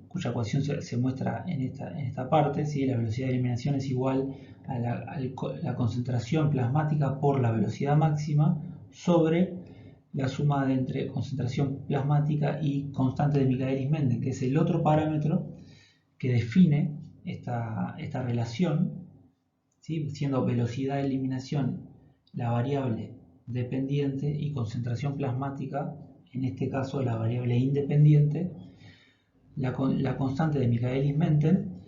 cuya ecuación se muestra en esta parte, ¿sí? La velocidad de eliminación es igual a la concentración plasmática por la velocidad máxima sobre la suma entre concentración plasmática y constante de Michaelis-Menten, que es el otro parámetro que define esta relación, ¿sí?, siendo velocidad de eliminación la variable dependiente y concentración plasmática, en este caso la variable independiente. La constante de Michaelis-Menten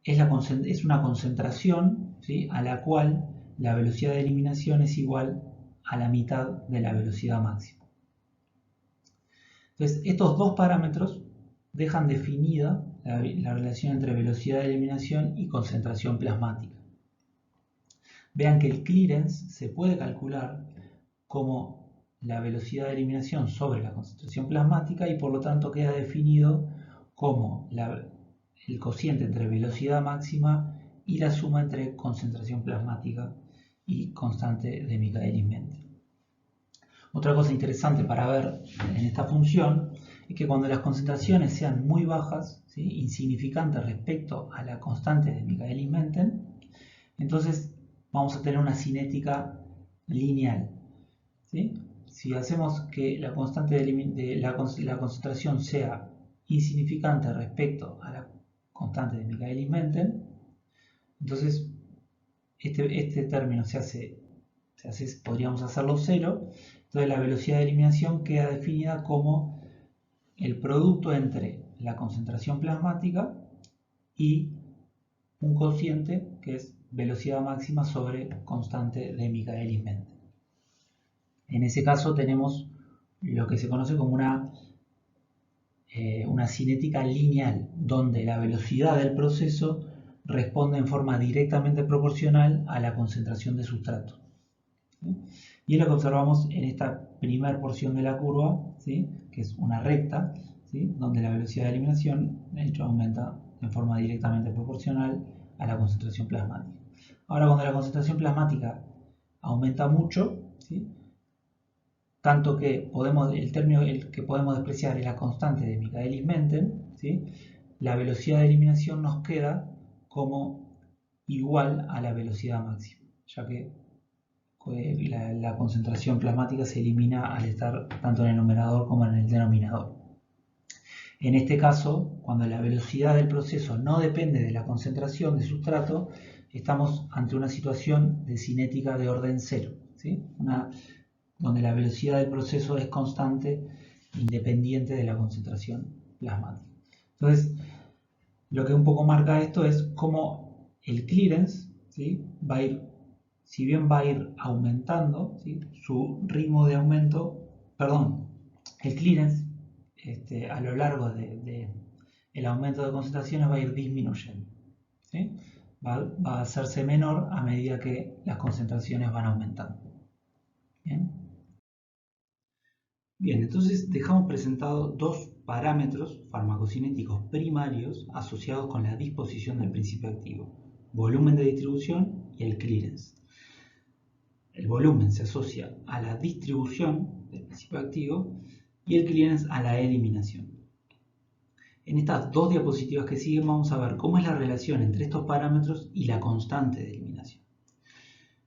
es una concentración, ¿sí?, a la cual la velocidad de eliminación es igual a la mitad de la velocidad máxima. Entonces, estos dos parámetros dejan definida la relación entre velocidad de eliminación y concentración plasmática. Vean que el clearance se puede calcular como la velocidad de eliminación sobre la concentración plasmática y por lo tanto queda definido como el cociente entre velocidad máxima y la suma entre concentración plasmática y constante de Michaelis-Menten. Otra cosa interesante para ver en esta función es que cuando las concentraciones sean muy bajas, ¿sí?, insignificantes respecto a la constante de Michaelis-Menten, entonces vamos a tener una cinética lineal, ¿sí? Si hacemos que la constante de la concentración sea insignificante respecto a la constante de Michaelis-Menten, entonces este término podríamos hacerlo cero. Entonces la velocidad de eliminación queda definida como el producto entre la concentración plasmática y un cociente que es velocidad máxima sobre constante de Michaelis-Menten. En ese caso tenemos lo que se conoce como una cinética lineal, donde la velocidad del proceso responde en forma directamente proporcional a la concentración de sustrato, ¿sí? Y es lo que observamos en esta primera porción de la curva, ¿sí?, que es una recta, ¿sí?, donde la velocidad de eliminación de hecho aumenta en forma directamente proporcional a la concentración plasmática. Ahora, cuando la concentración plasmática aumenta mucho, ¿sí?, tanto que el término que podemos despreciar es la constante de Michaelis-Menten, ¿sí?, la velocidad de eliminación nos queda como igual a la velocidad máxima, ya que la concentración plasmática se elimina al estar tanto en el numerador como en el denominador. En este caso, cuando la velocidad del proceso no depende de la concentración de sustrato, estamos ante una situación de cinética de orden cero, ¿sí?, donde la velocidad del proceso es constante, independiente de la concentración plasmática. Entonces, lo que un poco marca esto es cómo el clearance, ¿sí?, si bien va a ir aumentando, ¿sí?, su ritmo de aumento, el clearance a lo largo del aumento de concentraciones va a ir disminuyendo, ¿sí?, va a hacerse menor a medida que las concentraciones van aumentando. Bien, entonces dejamos presentados dos parámetros farmacocinéticos primarios asociados con la disposición del principio activo: volumen de distribución y el clearance. El volumen se asocia a la distribución del principio activo y el clearance a la eliminación. En estas dos diapositivas que siguen vamos a ver cómo es la relación entre estos parámetros y la constante de eliminación.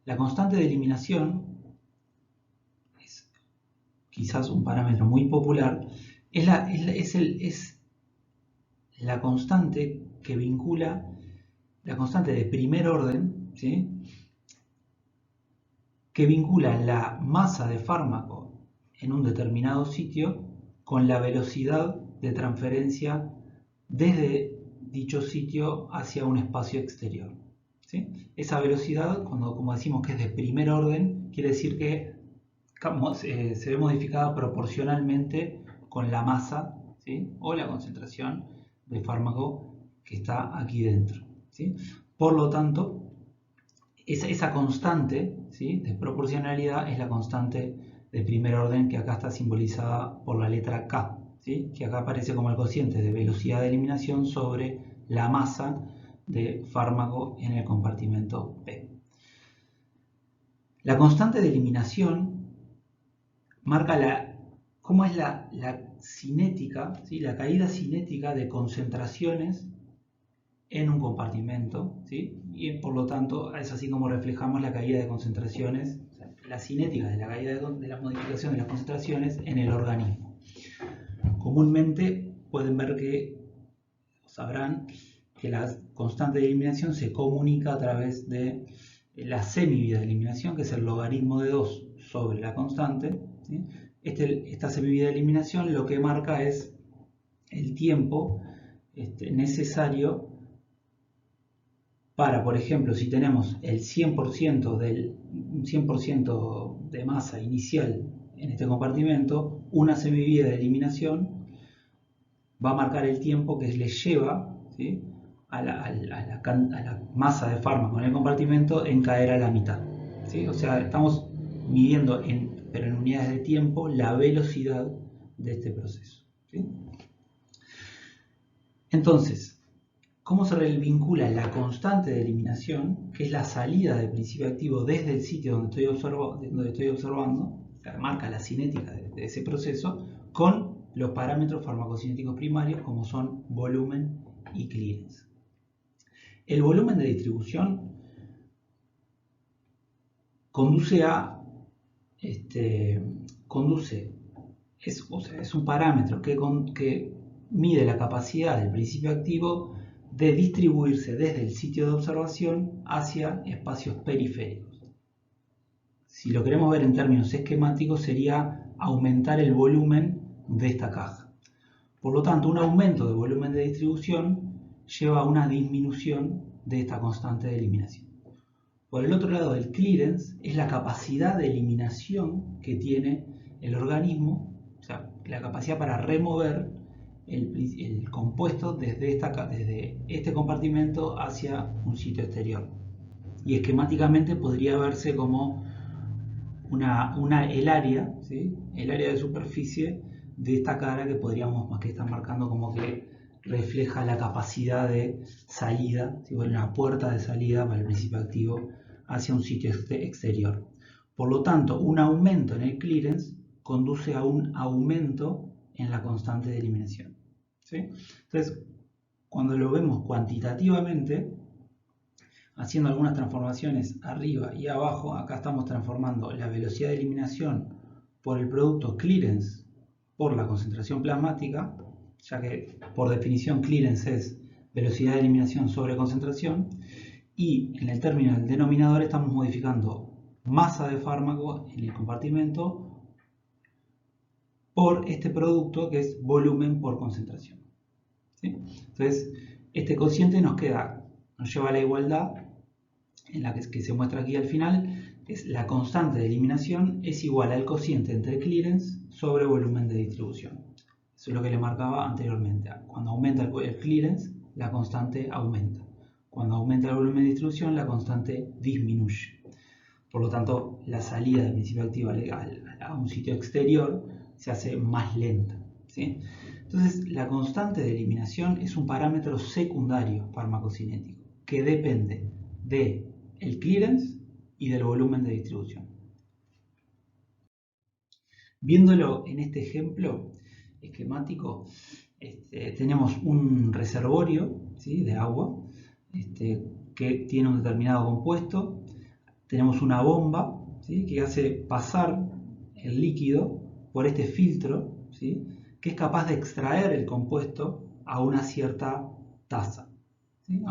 La constante de eliminación, quizás un parámetro muy popular, es la constante que vincula, la constante de primer orden, ¿sí?, que vincula la masa de fármaco en un determinado sitio con la velocidad de transferencia desde dicho sitio hacia un espacio exterior, ¿sí? Esa velocidad, como decimos que es de primer orden, quiere decir que se ve modificada proporcionalmente con la masa, ¿sí? O la concentración de fármaco que está aquí dentro, ¿sí? Por lo tanto, esa constante, ¿sí?, de proporcionalidad es la constante de primer orden que acá está simbolizada por la letra K, ¿sí?, que acá aparece como el cociente de velocidad de eliminación sobre la masa de fármaco en el compartimento P. La constante de eliminación marca cómo es la cinética, ¿sí?, la caída cinética de concentraciones en un compartimento, ¿sí? Y por lo tanto es así como reflejamos la caída de concentraciones, o sea, la cinética de la caída de la modificación de las concentraciones en el organismo. Comúnmente pueden ver que, sabrán que la constante de eliminación se comunica a través de la semivida de eliminación, que es el logaritmo de 2 sobre la constante, ¿sí? Esta semivida de eliminación lo que marca es el tiempo necesario para, por ejemplo, si tenemos el 100% de masa inicial en este compartimento, una semivida de eliminación va a marcar el tiempo que le lleva, ¿sí?, a la masa de fármaco en el compartimento en caer a la mitad, ¿sí? O sea, estamos midiendo, pero en unidades de tiempo, la velocidad de este proceso, ¿sí? Entonces, ¿cómo se vincula la constante de eliminación, que es la salida del principio activo desde el sitio donde estoy observando, que marca la cinética de ese proceso, con los parámetros farmacocinéticos primarios como son volumen y clearance? El volumen de distribución es un parámetro que mide la capacidad del principio activo de distribuirse desde el sitio de observación hacia espacios periféricos. Si lo queremos ver en términos esquemáticos, sería aumentar el volumen de esta caja. Por lo tanto, un aumento de volumen de distribución lleva a una disminución de esta constante de eliminación. Por el otro lado, el clearance es la capacidad de eliminación que tiene el organismo, o sea, la capacidad para remover el compuesto desde este compartimento hacia un sitio exterior. Y esquemáticamente podría verse como el área, ¿sí?, el área de superficie de esta cara que estar marcando como que refleja la capacidad de salida, ¿sí?, una puerta de salida para el principio activo hacia un sitio exterior. Por lo tanto, un aumento en el clearance conduce a un aumento en la constante de eliminación, ¿sí? Entonces, cuando lo vemos cuantitativamente, haciendo algunas transformaciones arriba y abajo, acá estamos transformando la velocidad de eliminación por el producto clearance por la concentración plasmática, ya que por definición clearance es velocidad de eliminación sobre concentración, y en el término del denominador estamos modificando masa de fármaco en el compartimento por este producto que es volumen por concentración, ¿sí? Entonces, este cociente nos lleva a la igualdad en la que se muestra aquí al final, es la constante de eliminación es igual al cociente entre clearance sobre volumen de distribución. Eso es lo que le marcaba anteriormente. Cuando aumenta el clearance, la constante aumenta. Cuando aumenta el volumen de distribución, la constante disminuye. Por lo tanto, la salida del principio activo a un sitio exterior se hace más lenta, ¿sí? Entonces, la constante de eliminación es un parámetro secundario farmacocinético que depende del clearance y del volumen de distribución. Viéndolo en este ejemplo esquemático, tenemos un reservorio, ¿sí?, de agua que tiene un determinado compuesto. Tenemos una bomba, ¿sí?, que hace pasar el líquido por este filtro, ¿sí?, que es capaz de extraer el compuesto a una cierta tasa, ¿sí?,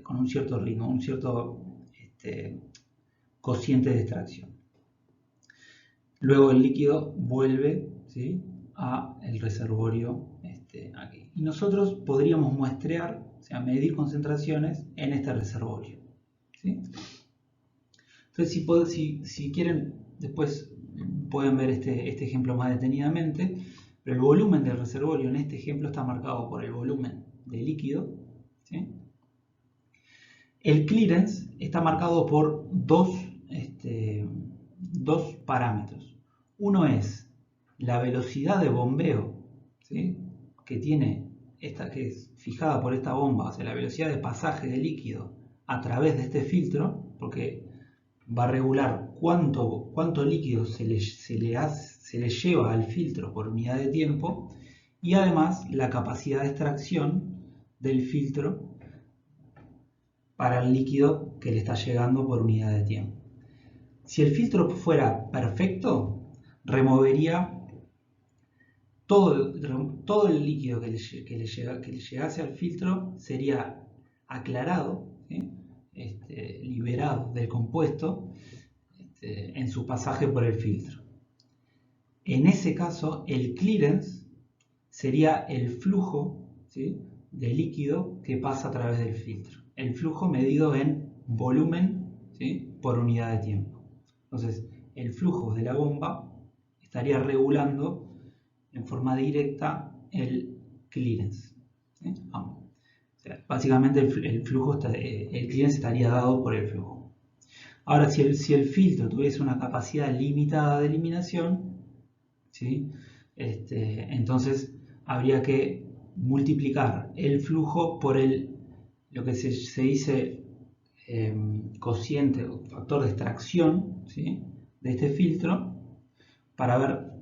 con un cierto ritmo, un cierto cociente de extracción. Luego el líquido vuelve, ¿sí?, al reservorio aquí. Y nosotros podríamos muestrear, o sea, medir concentraciones en este reservorio, ¿sí? Entonces, si quieren, después pueden ver este ejemplo más detenidamente. Pero el volumen del reservorio en este ejemplo está marcado por el volumen de líquido, ¿sí? El clearance está marcado por dos parámetros. Uno es la velocidad de bombeo, ¿sí? Que es fijada por esta bomba, o sea, la velocidad de pasaje de líquido a través de este filtro, porque va a regular cuánto líquido se le lleva al filtro por unidad de tiempo, y además la capacidad de extracción del filtro para el líquido que le está llegando por unidad de tiempo. Si el filtro fuera perfecto, removería todo el líquido que le llegase al filtro, sería aclarado, ¿sí? Liberado del compuesto en su pasaje por el filtro. En ese caso, el clearance sería el flujo, ¿sí?, de líquido que pasa a través del filtro. El flujo medido en volumen, ¿sí?, por unidad de tiempo. Entonces, el flujo de la bomba estaría regulando en forma directa el clearance, ¿sí? O sea, básicamente el clearance estaría dado por el flujo. Ahora, si el filtro tuviese una capacidad limitada de eliminación, ¿sí?, entonces habría que multiplicar el flujo por lo que se dice cociente o factor de extracción, ¿sí?, de este filtro, para ver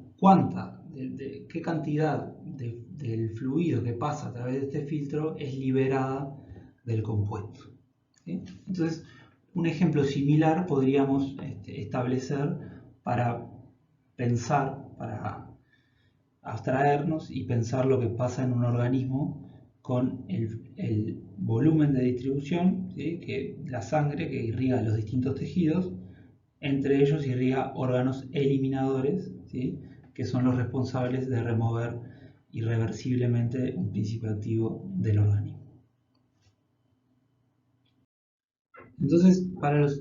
qué cantidad del fluido que pasa a través de este filtro es liberada del compuesto, ¿sí? Entonces, un ejemplo similar podríamos establecer para pensar, para abstraernos y pensar lo que pasa en un organismo con el volumen de distribución, ¿sí?, la sangre que irriga los distintos tejidos. Entre ellos irriga órganos eliminadores, ¿sí?, que son los responsables de remover irreversiblemente un principio activo del organismo. Entonces,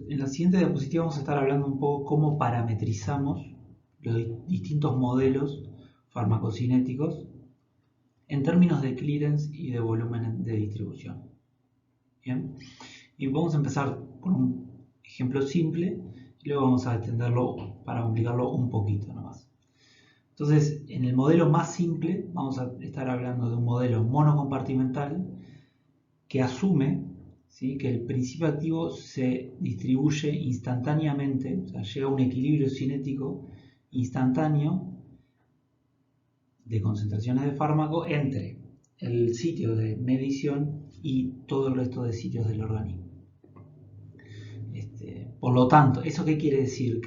en la siguiente diapositiva vamos a estar hablando un poco cómo parametrizamos los distintos modelos farmacocinéticos en términos de clearance y de volumen de distribución. Bien, y vamos a empezar con un ejemplo simple y luego vamos a extenderlo para complicarlo un poquito nomás. Entonces, en el modelo más simple vamos a estar hablando de un modelo monocompartimental que asume, ¿sí?, que el principio activo se distribuye instantáneamente, o sea, llega a un equilibrio cinético instantáneo de concentraciones de fármaco entre el sitio de medición y todo el resto de sitios del organismo. Por lo tanto, ¿eso qué quiere decir?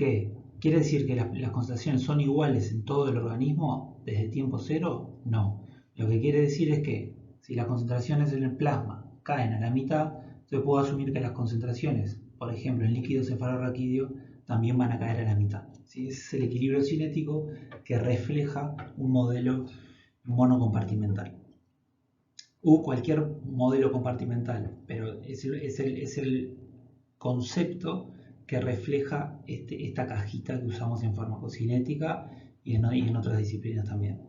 ¿Quiere decir que las concentraciones son iguales en todo el organismo desde tiempo cero? No. Lo que quiere decir es que si las concentraciones en el plasma caen a la mitad, yo puedo asumir que las concentraciones, por ejemplo, en líquido cefalorraquídeo, también van a caer a la mitad, ¿sí? Ese es el equilibrio cinético que refleja un modelo monocompartimental. O cualquier modelo compartimental, pero es el concepto que refleja esta cajita que usamos en farmacocinética y en otras disciplinas también.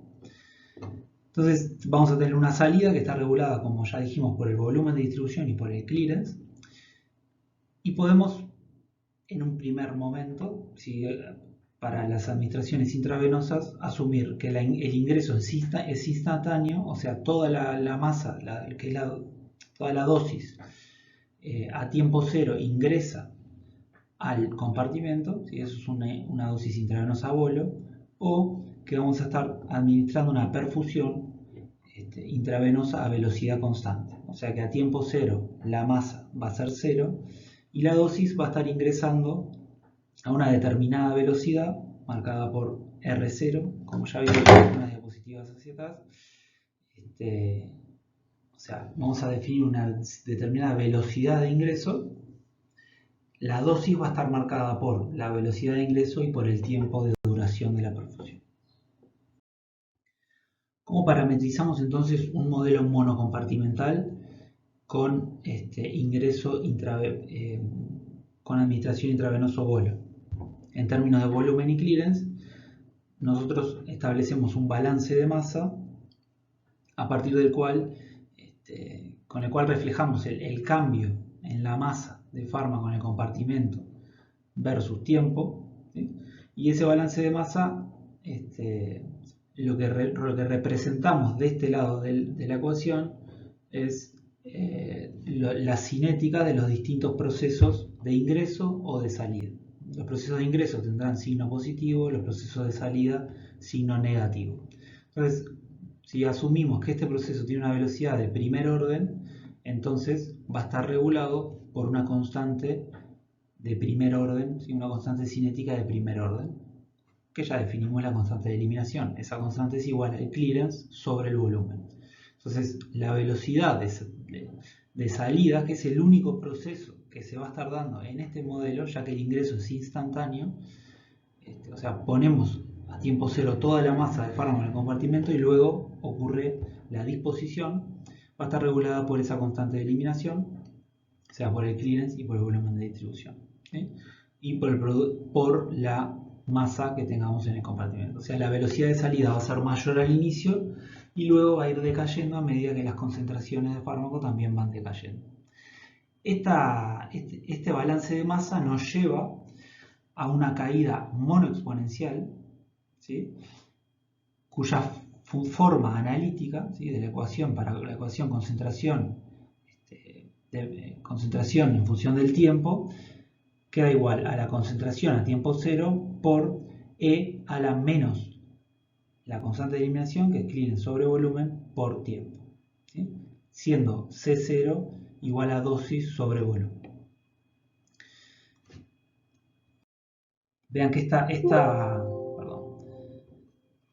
Entonces vamos a tener una salida que está regulada, como ya dijimos, por el volumen de distribución y por el clearance, y podemos en un primer momento, para las administraciones intravenosas, asumir que el ingreso es instantáneo, o sea, toda la masa, toda la dosis a tiempo cero ingresa al compartimento, ¿sí? Eso es una dosis intravenosa a bolo, o que vamos a estar administrando una perfusión intravenosa a velocidad constante, o sea que a tiempo cero la masa va a ser cero y la dosis va a estar ingresando a una determinada velocidad marcada por R0, como ya vimos en unas diapositivas hacia atrás. O sea, vamos a definir una determinada velocidad de ingreso. La dosis va a estar marcada por la velocidad de ingreso y por el tiempo de duración de la perfusión. ¿Cómo parametrizamos entonces un modelo monocompartimental con ingreso con administración intravenoso bolo? En términos de volumen y clearance, nosotros establecemos un balance de masa a partir del cual, con el cual reflejamos el cambio en la masa de fármaco en el compartimento versus tiempo, ¿sí? Y ese balance de masa, lo que representamos de este lado de la ecuación es la cinética de los distintos procesos de ingreso o de salida. Los procesos de ingreso tendrán signo positivo, los procesos de salida signo negativo. Entonces, si asumimos que este proceso tiene una velocidad de primer orden, entonces va a estar regulado por una constante de primer orden, ¿sí? Una constante cinética de primer orden, que ya definimos la constante de eliminación. Esa constante es igual al clearance sobre el volumen. Entonces, la velocidad de salida, que es el único proceso que se va a estar dando en este modelo, ya que el ingreso es instantáneo, o sea, ponemos a tiempo cero toda la masa de fármaco en el compartimento y luego ocurre la disposición, va a estar regulada por esa constante de eliminación, o sea, por el clearance y por el volumen de distribución, ¿sí? Y por la masa que tengamos en el compartimento. O sea, la velocidad de salida va a ser mayor al inicio y luego va a ir decayendo a medida que las concentraciones de fármaco también van decayendo. Este balance de masa nos lleva a una caída monoexponencial, ¿sí? Cuya forma analítica, ¿sí? De la ecuación para la ecuación concentración, concentración en función del tiempo, queda igual a la concentración a tiempo cero por E a la menos la constante de eliminación, que es clearance sobre volumen, por tiempo, ¿sí? Siendo C0 igual a dosis sobre volumen. Vean que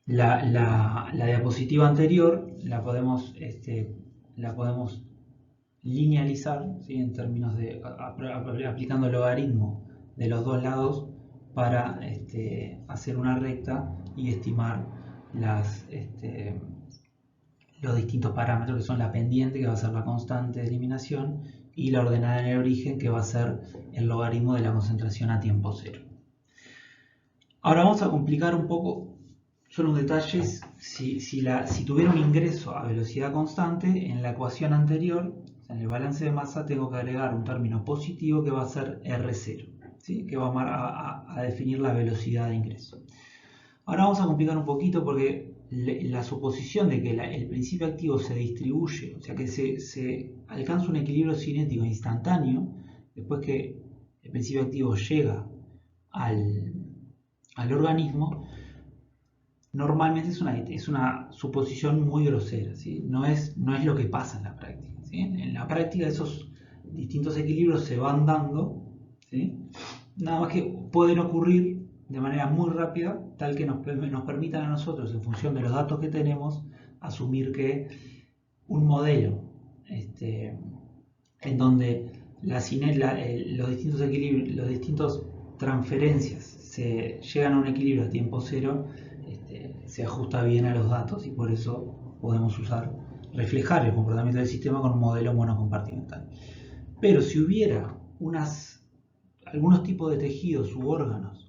la diapositiva anterior la podemos linealizar, ¿sí? En términos de aplicando el logaritmo de los dos lados para hacer una recta y estimar los distintos parámetros, que son la pendiente, que va a ser la constante de eliminación, y la ordenada en el origen, que va a ser el logaritmo de la concentración a tiempo cero. Ahora vamos a complicar un poco, solo un detalle: si tuviera un ingreso a velocidad constante, en la ecuación anterior, en el balance de masa, tengo que agregar un término positivo que va a ser R0, ¿sí? Que va a definir la velocidad de ingreso. Ahora vamos a complicar un poquito, porque la suposición de que el principio activo se distribuye, o sea que se alcanza un equilibrio cinético instantáneo después que el principio activo llega al organismo, normalmente es una suposición muy grosera, ¿sí? No es lo que pasa en la práctica, ¿sí? En la práctica esos distintos equilibrios se van dando, ¿sí? Nada más que pueden ocurrir de manera muy rápida, tal que nos permitan a nosotros, en función de los datos que tenemos, asumir que un modelo en donde los distintos equilibrios, las distintas transferencias se llegan a un equilibrio a tiempo cero, se ajusta bien a los datos, y por eso podemos reflejar el comportamiento del sistema con un modelo monocompartimental. Pero si hubiera algunos tipos de tejidos u órganos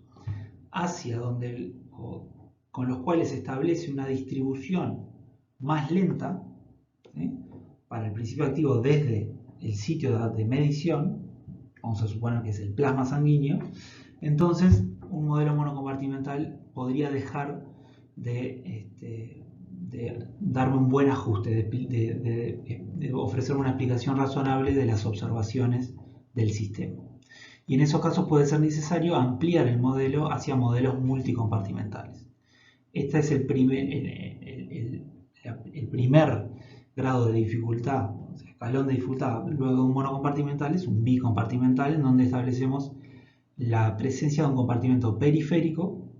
con los cuales se establece una distribución más lenta, ¿sí? Para el principio activo desde el sitio de medición, vamos a suponer que es el plasma sanguíneo, entonces un modelo monocompartimental podría dejar de darme un buen ajuste, de ofrecer una explicación razonable de las observaciones del sistema. Y en esos casos puede ser necesario ampliar el modelo hacia modelos multicompartimentales. Este es el primer grado de dificultad, o sea, escalón de dificultad. Luego de un monocompartimental es un bicompartimental, en donde establecemos la presencia de un compartimento periférico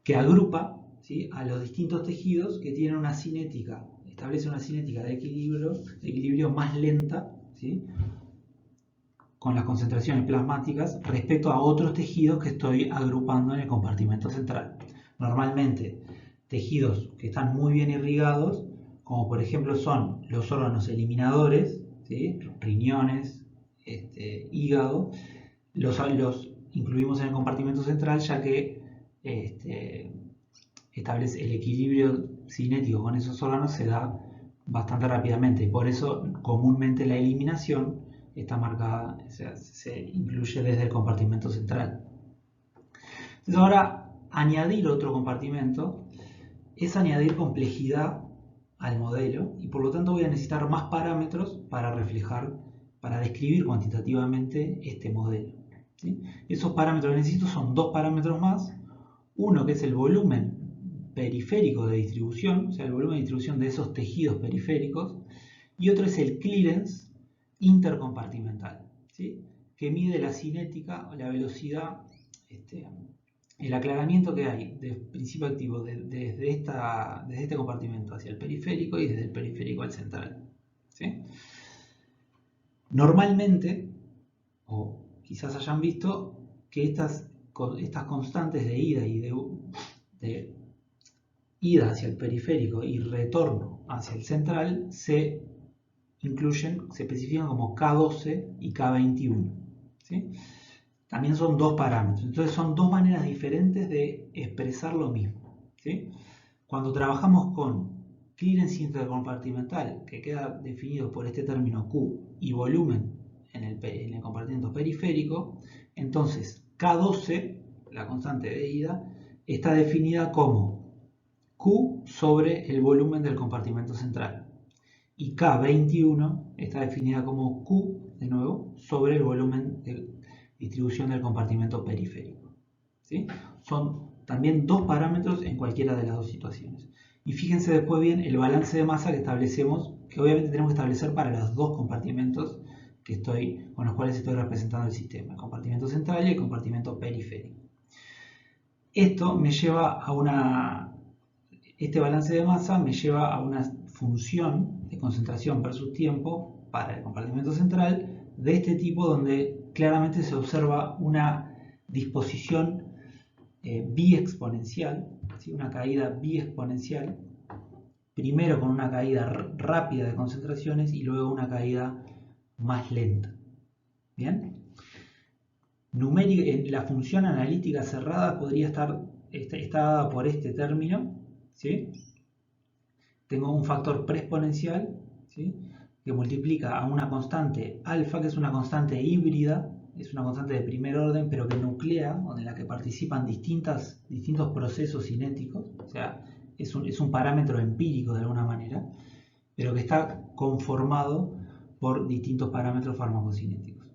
que agrupa, ¿sí?, a los distintos tejidos que tienen una cinética, establece una cinética de equilibrio más lenta, ¿sí?, con las concentraciones plasmáticas respecto a otros tejidos que estoy agrupando en el compartimento central. Normalmente tejidos que están muy bien irrigados, como por ejemplo son los órganos eliminadores, ¿sí?, riñones, hígado, los incluimos en el compartimento central, ya que establece el equilibrio cinético con esos órganos se da bastante rápidamente, y por eso comúnmente la eliminación está marcada, o sea, se incluye desde el compartimento central. Entonces ahora, añadir otro compartimento es añadir complejidad al modelo, y por lo tanto voy a necesitar más parámetros para reflejar, para describir cuantitativamente este modelo, ¿sí? Esos parámetros que necesito son dos parámetros más, uno que es el volumen periférico de distribución, o sea, el volumen de distribución de esos tejidos periféricos, y otro es el clearance intercompartimental, ¿sí? Que mide la cinética o la velocidad, el aclaramiento que hay de principio activo desde este compartimento hacia el periférico y desde el periférico al central, ¿sí? Normalmente, o quizás hayan visto, que estas constantes de ida y de ida hacia el periférico y retorno hacia el central se incluyen, se especifican como K12 y K21, ¿sí? También son dos parámetros, entonces son dos maneras diferentes de expresar lo mismo, ¿sí? Cuando trabajamos con clearance intercompartimental, que queda definido por este término Q, y volumen en el compartimento periférico, entonces K12, la constante de ida, está definida como Q sobre el volumen del compartimento central, y K21 está definida como Q, de nuevo, sobre el volumen de distribución del compartimento periférico, ¿sí? Son también dos parámetros en cualquiera de las dos situaciones. Y fíjense después bien el balance de masa que establecemos, que obviamente tenemos que establecer para los dos compartimentos con los cuales estoy representando el sistema, el compartimento central y el compartimento periférico. Esto me lleva a este balance de masa me lleva a una función de concentración versus tiempo para el compartimento central de este tipo, donde claramente se observa una disposición biexponencial, ¿sí? Una caída biexponencial, primero con una caída rápida de concentraciones y luego una caída más lenta. ¿Bien? La función analítica cerrada podría está dada por este término, ¿sí? Tengo un factor preexponencial, ¿sí? Que multiplica a una constante alfa, que es una constante híbrida, es una constante de primer orden, pero que nuclea, en la que participan distintos procesos cinéticos, o sea, es un parámetro empírico de alguna manera, pero que está conformado por distintos parámetros farmacocinéticos.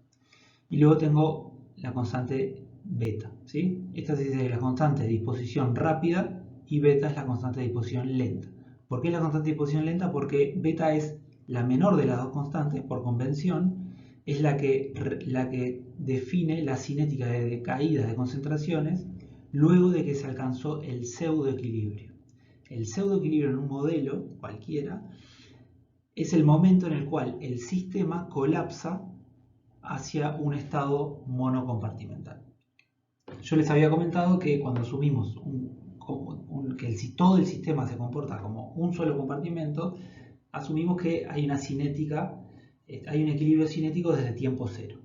Y luego tengo la constante beta, ¿sí? Esta es la constante de disposición rápida y beta es la constante de disposición lenta. ¿Por qué es la constante de disposición lenta? Porque beta es la menor de las dos constantes, por convención, es la que define la cinética de caída de concentraciones luego de que se alcanzó el pseudoequilibrio. El pseudoequilibrio en un modelo cualquiera es el momento en el cual el sistema colapsa hacia un estado monocompartimental. Yo les había comentado que cuando asumimos que todo el sistema se comporta como un solo compartimento, asumimos que hay una cinética, hay un equilibrio cinético desde tiempo cero.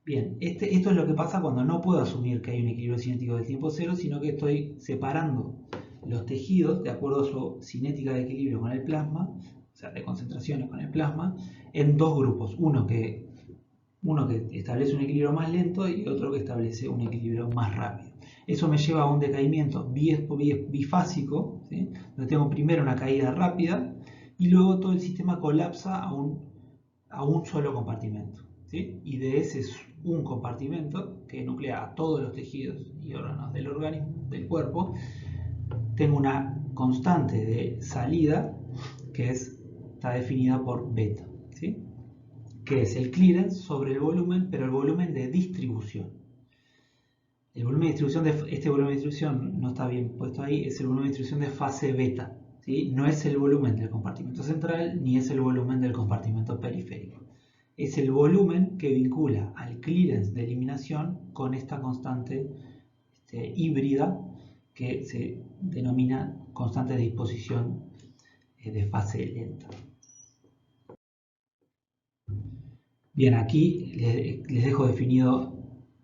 Bien, esto es lo que pasa cuando no puedo asumir que hay un equilibrio cinético del tiempo cero, sino que estoy separando los tejidos de acuerdo a su cinética de equilibrio con el plasma, o sea, de concentraciones con el plasma, en dos grupos. Uno que establece un equilibrio más lento y otro que establece un equilibrio más rápido. Eso me lleva a un decaimiento bifásico, ¿sí? Donde tengo primero una caída rápida y luego todo el sistema colapsa a un solo compartimento, ¿sí? Y de ese un compartimento que nuclea a todos los tejidos y órganos del organismo, del cuerpo, tengo una constante de salida que está definida por beta, ¿sí? Que es el clearance sobre el volumen, pero el volumen de distribución. El volumen de distribución este volumen de distribución no está bien puesto ahí, es el volumen de distribución de fase beta, ¿sí? No es el volumen del compartimento central ni es el volumen del compartimento periférico. Es el volumen que vincula al clearance de eliminación con esta constante híbrida que se denomina constante de disposición de fase lenta. Bien, aquí les dejo definido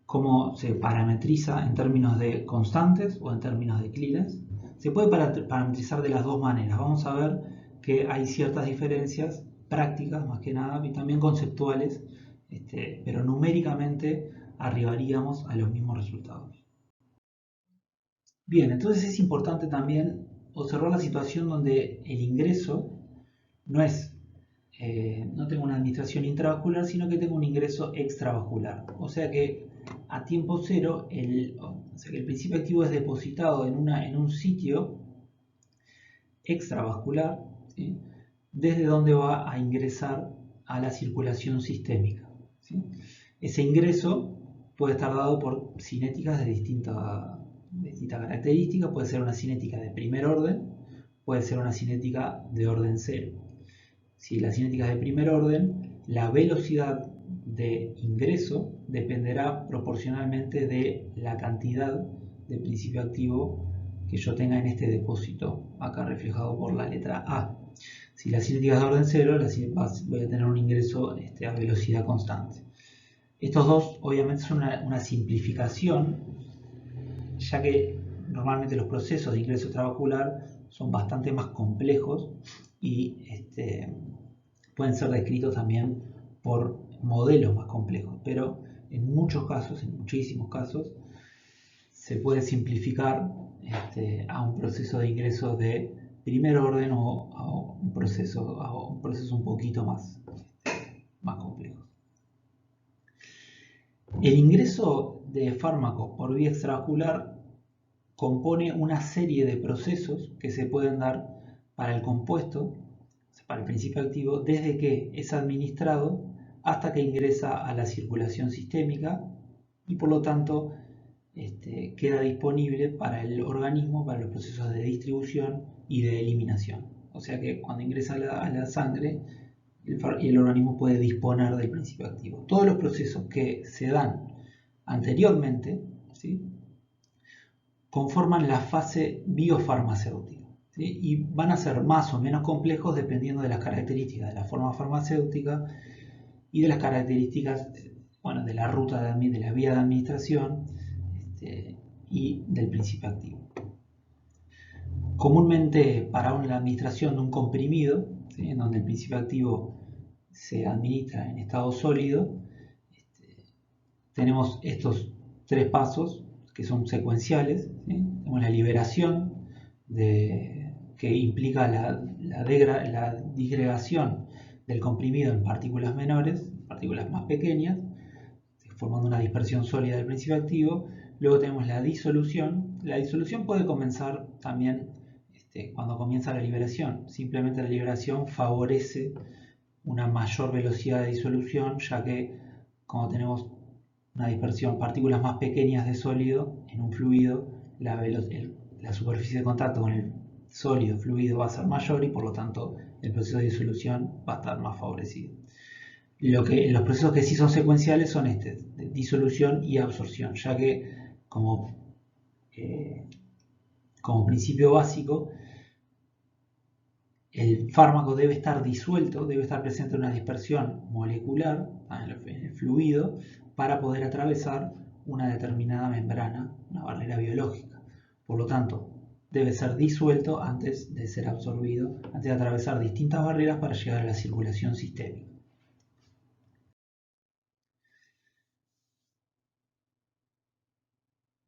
cómo se parametriza en términos de constantes o en términos de clearance, Se puede parametrizar de las dos maneras. Vamos a ver que hay ciertas diferencias prácticas, más que nada, y también conceptuales, pero numéricamente arribaríamos a los mismos resultados. Bien, entonces es importante también observar la situación donde el ingreso no tengo una administración intravascular, sino que tengo un ingreso extravascular. O sea que a tiempo cero, el principio activo es depositado en un sitio extravascular, ¿sí?, desde donde va a ingresar a la circulación sistémica, ¿sí? Ese ingreso puede estar dado por cinéticas de distinta característica. Puede ser una cinética de primer orden, puede ser una cinética de orden cero. Si la cinética es de primer orden, la velocidad de ingreso dependerá proporcionalmente de la cantidad de principio activo que yo tenga en este depósito, acá reflejado por la letra A. Si la cinética es de orden cero, voy a tener un ingreso a velocidad constante. Estos dos obviamente son una simplificación, ya que normalmente los procesos de ingreso extravascular son bastante más complejos y pueden ser descritos también por modelos más complejos, pero en muchos casos, en muchísimos casos, se puede simplificar a un proceso de ingreso de primer orden o a un proceso un poquito más complejo. El ingreso de fármacos por vía extravascular compone una serie de procesos que se pueden dar para el compuesto, para el principio activo, desde que es administrado hasta que ingresa a la circulación sistémica y por lo tanto queda disponible para el organismo para los procesos de distribución y de eliminación. O sea que cuando ingresa a la sangre, el organismo puede disponer del principio activo. Todos los procesos que se dan anteriormente, ¿sí?, conforman la fase biofarmacéutica, ¿sí?, y van a ser más o menos complejos dependiendo de las características de la forma farmacéutica y de las características de la ruta de la vía de administración y del principio activo. Comúnmente para la administración de un comprimido, ¿sí?, en donde el principio activo se administra en estado sólido, tenemos estos tres pasos que son secuenciales, ¿sí? Tenemos la liberación, que implica la disgregación del comprimido en partículas menores, partículas más pequeñas, formando una dispersión sólida del principio activo. Luego tenemos la disolución. La disolución puede comenzar también cuando comienza la liberación. Simplemente la liberación favorece una mayor velocidad de disolución, ya que como tenemos una dispersión, partículas más pequeñas de sólido en un fluido, la superficie de contacto con el sólido fluido va a ser mayor y por lo tanto el proceso de disolución va a estar más favorecido. Los procesos que sí son secuenciales son de disolución y absorción, ya que como principio básico el fármaco debe estar disuelto, debe estar presente en una dispersión molecular en el fluido para poder atravesar una determinada membrana, una barrera biológica. Por lo tanto, debe ser disuelto antes de ser absorbido, antes de atravesar distintas barreras para llegar a la circulación sistémica.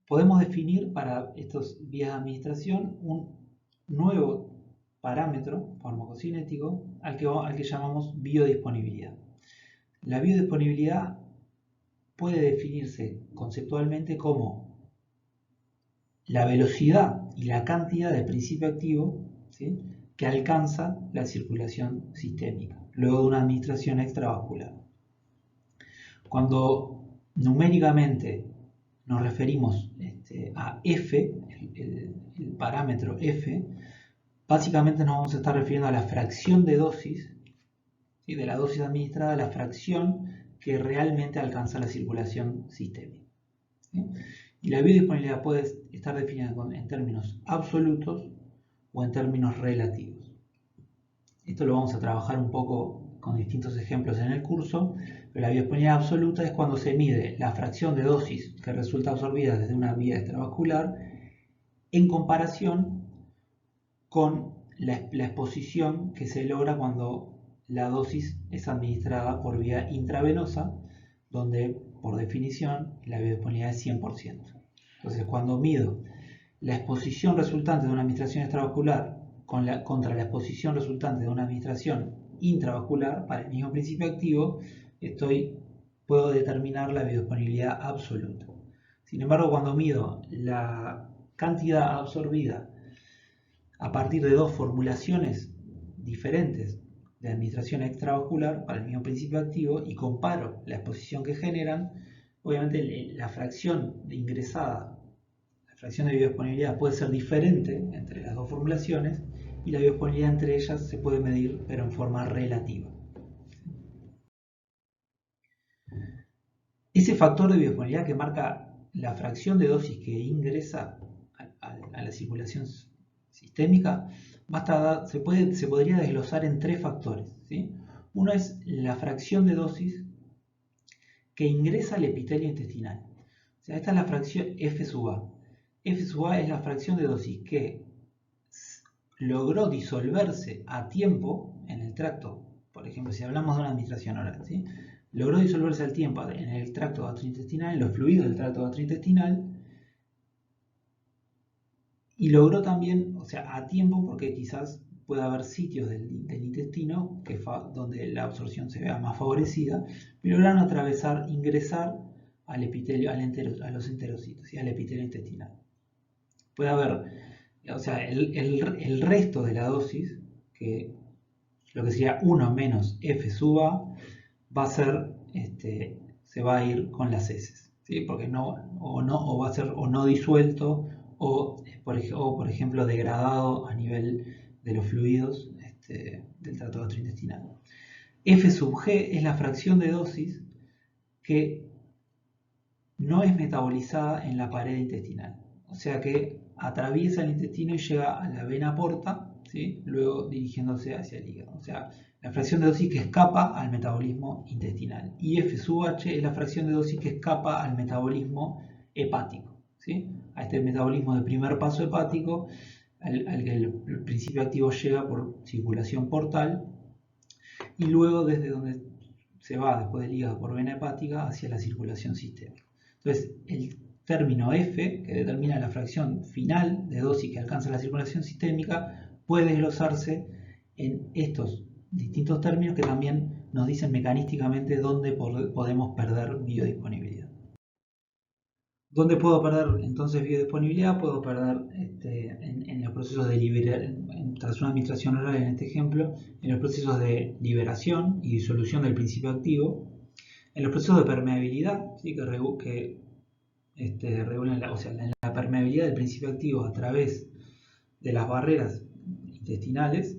Podemos definir para estas vías de administración un nuevo parámetro farmacocinético al que llamamos biodisponibilidad. La biodisponibilidad puede definirse conceptualmente como la velocidad y la cantidad de principio activo, ¿sí?, que alcanza la circulación sistémica luego de una administración extravascular. Cuando numéricamente nos referimos a F, el parámetro F, básicamente nos vamos a estar refiriendo a la fracción de dosis, ¿sí?, de la dosis administrada, la fracción que realmente alcanza la circulación sistémica, ¿sí? Y la biodisponibilidad puede estar definida en términos absolutos o en términos relativos. Esto lo vamos a trabajar un poco con distintos ejemplos en el curso, pero la biodisponibilidad absoluta es cuando se mide la fracción de dosis que resulta absorbida desde una vía extravascular en comparación con la exposición que se logra cuando la dosis es administrada por vía intravenosa, donde por definición la biodisponibilidad es 100%. Entonces, cuando mido la exposición resultante de una administración extravascular contra la exposición resultante de una administración intravascular para el mismo principio activo, puedo determinar la biodisponibilidad absoluta. Sin embargo, cuando mido la cantidad absorbida a partir de dos formulaciones diferentes de administración extravascular para el mismo principio activo y comparo la exposición que generan, obviamente la fracción de ingresada, la fracción de biodisponibilidad puede ser diferente entre las dos formulaciones y la biodisponibilidad entre ellas se puede medir, pero en forma relativa. Ese factor de biodisponibilidad que marca la fracción de dosis que ingresa a la circulación sistémica se podría desglosar en tres factores, ¿sí? Uno es la fracción de dosis que ingresa al epitelio intestinal. O sea, esta es la fracción F sub A. F sub A es la fracción de dosis que logró disolverse a tiempo en el tracto. Por ejemplo, si hablamos de una administración oral, ¿sí? Logró disolverse al tiempo en el tracto gastrointestinal, en los fluidos del tracto gastrointestinal, y logró también, o sea, a tiempo, porque quizás puede haber sitios del intestino donde la absorción se vea más favorecida, y lograron ingresar al epitelio, a los enterocitos y al epitelio intestinal. Puede haber, o sea, el resto de la dosis, que lo que sería 1 menos F sub A, va a ser, se va a ir con las heces, ¿sí? Porque va a ser o no disuelto o por ejemplo degradado a nivel de los fluidos del tracto gastrointestinal. F sub G es la fracción de dosis que no es metabolizada en la pared intestinal, o sea que atraviesa el intestino y llega a la vena porta, ¿sí? Luego dirigiéndose hacia el hígado. O sea, la fracción de dosis que escapa al metabolismo intestinal. Y F sub H es la fracción de dosis que escapa al metabolismo hepático, ¿sí? A este metabolismo de primer paso hepático al que el principio activo llega por circulación portal y luego desde donde se va después del hígado por vena hepática hacia la circulación sistémica. Entonces, el término F, que determina la fracción final de dosis que alcanza la circulación sistémica, puede desglosarse en estos distintos términos que también nos dicen mecanísticamente dónde podemos perder biodisponibilidad. ¿Dónde puedo perder entonces biodisponibilidad? Puedo perder en los procesos de liberación, tras una administración oral en este ejemplo, en los procesos de liberación y disolución del principio activo, en los procesos de permeabilidad, ¿sí? que regulan la permeabilidad del principio activo a través de las barreras intestinales,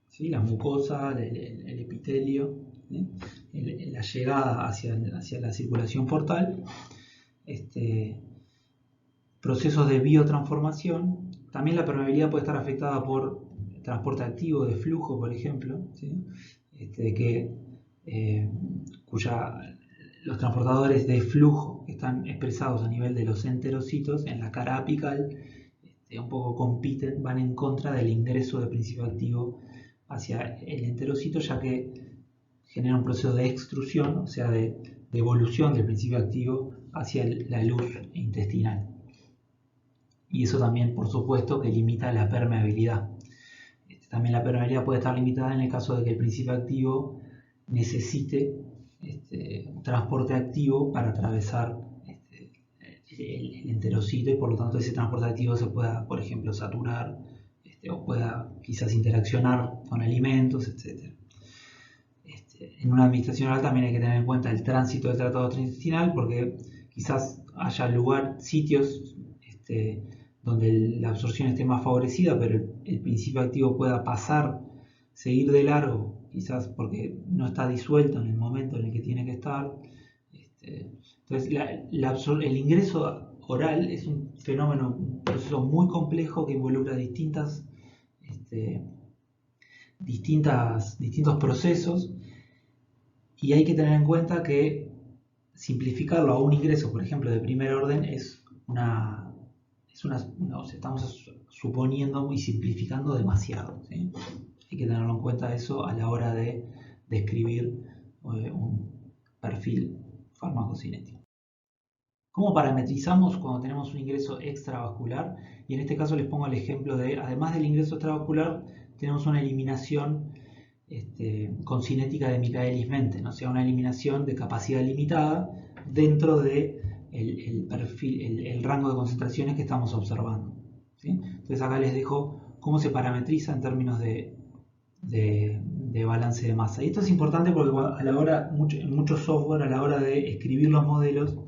¿sí? La mucosa, el epitelio, ¿sí? La llegada hacia la circulación portal, procesos de biotransformación. También la permeabilidad puede estar afectada por transporte activo de flujo, por ejemplo, ¿sí? Los transportadores de flujo que están expresados a nivel de los enterocitos en la cara apical un poco compiten, van en contra del ingreso de principio activo hacia el enterocito, ya que genera un proceso de extrusión, o sea, de evolución del principio activo hacia la luz intestinal. Y eso también, por supuesto, que limita la permeabilidad. También la permeabilidad puede estar limitada en el caso de que el principio activo necesite un transporte activo para atravesar el enterocito y por lo tanto ese transporte activo se pueda, por ejemplo, saturar o pueda quizás interaccionar con alimentos, etc. En una administración oral también hay que tener en cuenta el tránsito del tracto gastrointestinal porque quizás haya sitios donde la absorción esté más favorecida, pero el principio activo pueda seguir de largo, quizás porque no está disuelto en el momento en el que tiene que estar. Entonces, el ingreso oral es un un proceso muy complejo que involucra distintos procesos y hay que tener en cuenta que simplificarlo a un ingreso, por ejemplo, de primer orden es estamos suponiendo y simplificando demasiado, ¿sí? Hay que tenerlo en cuenta eso a la hora de describir un perfil farmacocinético. ¿Cómo parametrizamos cuando tenemos un ingreso extravascular? Y en este caso les pongo el ejemplo de, además del ingreso extravascular, tenemos una eliminación con cinética de Michaelis-Menten, o sea, una eliminación de capacidad limitada dentro de el rango de concentraciones que estamos observando, ¿sí? Entonces acá les dejo cómo se parametriza en términos de balance de masa. Y esto es importante porque a la hora, en muchos software, a la hora de escribir los modelos,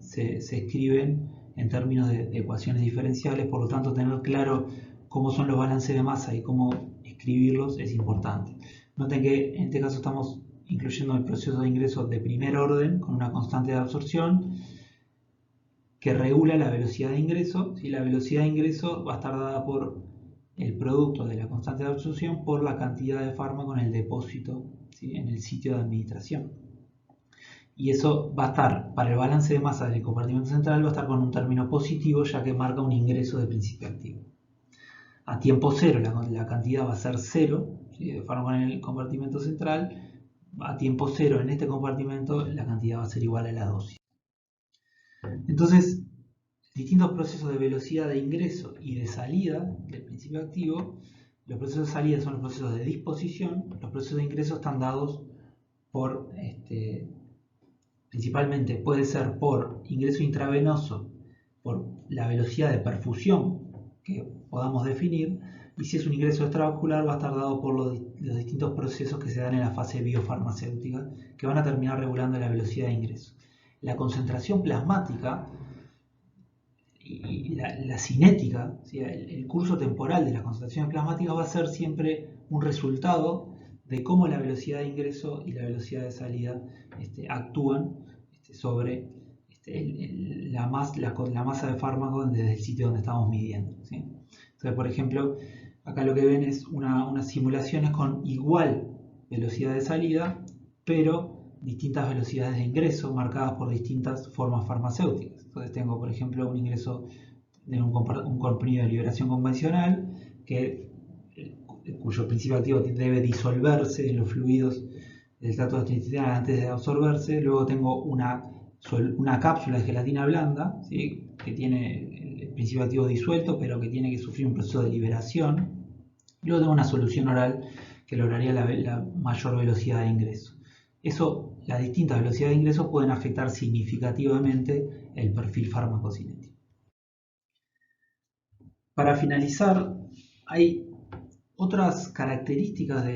se escriben en términos de ecuaciones diferenciales, por lo tanto tener claro cómo son los balances de masa y cómo escribirlos es importante. Noten que en este caso estamos incluyendo el proceso de ingreso de primer orden con una constante de absorción que regula la velocidad de ingreso. Si la velocidad de ingreso va a estar dada por el producto de la constante de absorción por la cantidad de fármaco en el depósito, ¿sí?, en el sitio de administración. Y eso va a estar, para el balance de masa del compartimento central, va a estar con un término positivo, ya que marca un ingreso de principio activo. A tiempo cero la cantidad va a ser cero, ¿sí?, de fármaco en el compartimento central. A tiempo cero en este compartimento la cantidad va a ser igual a la dosis. Entonces, distintos procesos de velocidad de ingreso y de salida del principio activo. Los procesos de salida son los procesos de disposición. Los procesos de ingreso están dados por, principalmente puede ser por ingreso intravenoso, por la velocidad de perfusión que podamos definir, y si es un ingreso extravascular va a estar dado por los distintos procesos que se dan en la fase biofarmacéutica, que van a terminar regulando la velocidad de ingreso. La concentración plasmática y la cinética, ¿sí?, el curso temporal de las concentraciones plasmáticas va a ser siempre un resultado de cómo la velocidad de ingreso y la velocidad de salida actúan sobre la masa de fármaco desde el sitio donde estamos midiendo, ¿sí? Entonces, por ejemplo, acá lo que ven es unas simulaciones con igual velocidad de salida, pero distintas velocidades de ingreso marcadas por distintas formas farmacéuticas. Entonces tengo, por ejemplo, un ingreso de un comprimido de liberación convencional cuyo principio activo debe disolverse en los fluidos del trato gastrointestinal antes de absorberse. Luego tengo una cápsula de gelatina blanda, ¿sí?, que tiene el principio activo disuelto, pero que tiene que sufrir un proceso de liberación. Luego tengo una solución oral que lograría la mayor velocidad de ingreso. Las distintas velocidades de ingreso pueden afectar significativamente el perfil farmacocinético. Para finalizar, hay otras características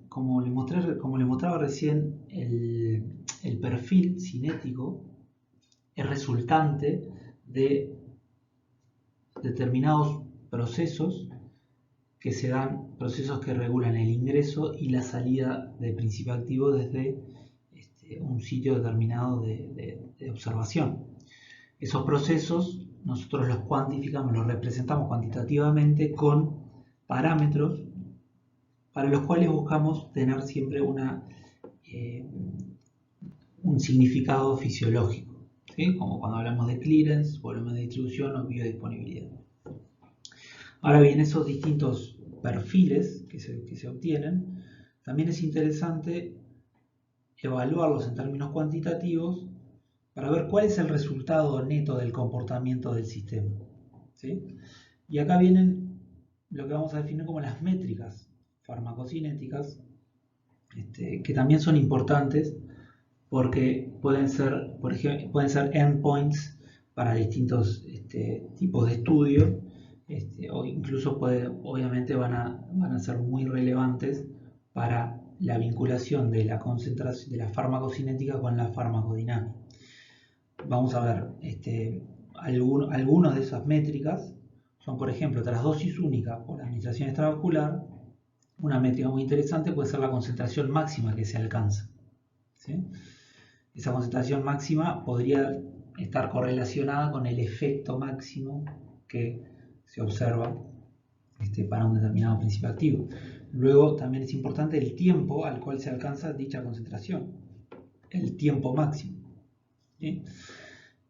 como les mostraba recién, el perfil cinético es resultante de determinados procesos que se dan, procesos que regulan el ingreso y la salida del principio activo desde un sitio determinado de observación. Esos procesos nosotros los cuantificamos, los representamos cuantitativamente con parámetros para los cuales buscamos tener siempre un significado fisiológico, ¿sí?, como cuando hablamos de clearance, volumen de distribución o biodisponibilidad. Ahora bien, esos distintos perfiles que se obtienen, también es interesante evaluarlos en términos cuantitativos para ver cuál es el resultado neto del comportamiento del sistema, ¿sí? Y acá vienen lo que vamos a definir como las métricas farmacocinéticas, que también son importantes porque pueden ser endpoints para distintos tipos de estudio, o incluso obviamente van a ser muy relevantes para la vinculación de la concentración de la farmacocinética con la farmacodinámica. Vamos a ver algunas de esas métricas. Son, por ejemplo, tras dosis única por administración extravascular, una métrica muy interesante puede ser la concentración máxima que se alcanza, ¿sí? Esa concentración máxima podría estar correlacionada con el efecto máximo que se observa para un determinado principio activo. Luego también es importante el tiempo al cual se alcanza dicha concentración, el tiempo máximo, ¿sí?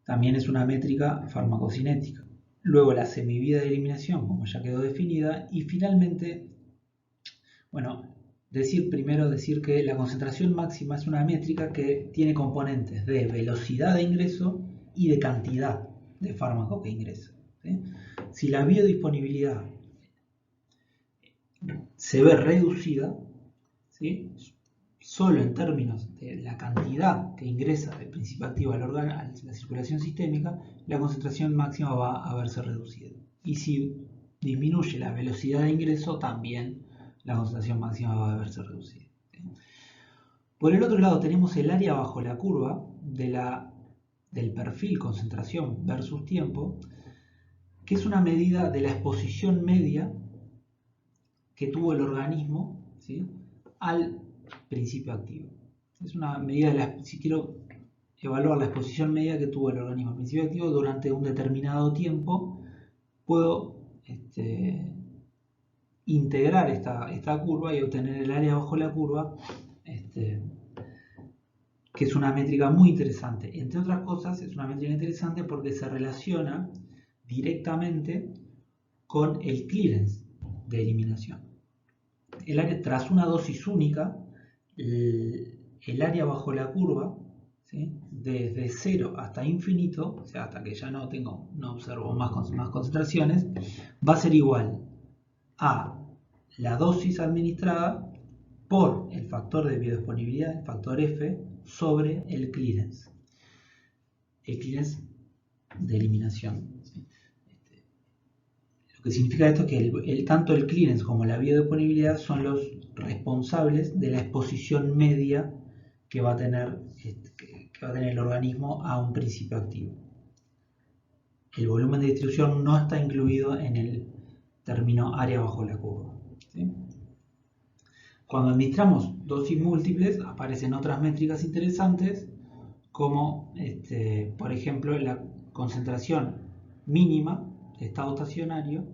También es una métrica farmacocinética. luego la semivida de eliminación, como ya quedó definida, y finalmente, bueno, primero decir que la concentración máxima es una métrica que tiene componentes de velocidad de ingreso y de cantidad de fármaco que ingresa, ¿sí? Si la biodisponibilidad se ve reducida, ¿sí?, solo en términos de la cantidad que ingresa del principio activo al órgano, a la circulación sistémica, la concentración máxima va a verse reducida. Y si disminuye la velocidad de ingreso, también la concentración máxima va a verse reducida. Por el otro lado tenemos el área bajo la curva del perfil concentración versus tiempo, que es una medida de la exposición media que tuvo el organismo, ¿sí?, al principio activo. Es una medida si quiero evaluar la exposición media que tuvo el organismo al principio activo durante un determinado tiempo, puedo integrar esta curva y obtener el área bajo la curva, que es una métrica muy interesante. Entre otras cosas, es una métrica interesante porque se relaciona directamente con el clearance de eliminación. Tras una dosis única, el área bajo la curva, ¿sí?, desde 0 hasta infinito, o sea, hasta que ya no observo más concentraciones, va a ser igual a la dosis administrada por el factor de biodisponibilidad, el factor F, sobre el clearance de eliminación. Lo que significa esto es que tanto el clearance como la biodisponibilidad son los responsables de la exposición media que va a tener el organismo a un principio activo. El volumen de distribución no está incluido en el término área bajo la curva, ¿sí? Cuando administramos dosis múltiples aparecen otras métricas interesantes, como por ejemplo la concentración mínima de estado estacionario,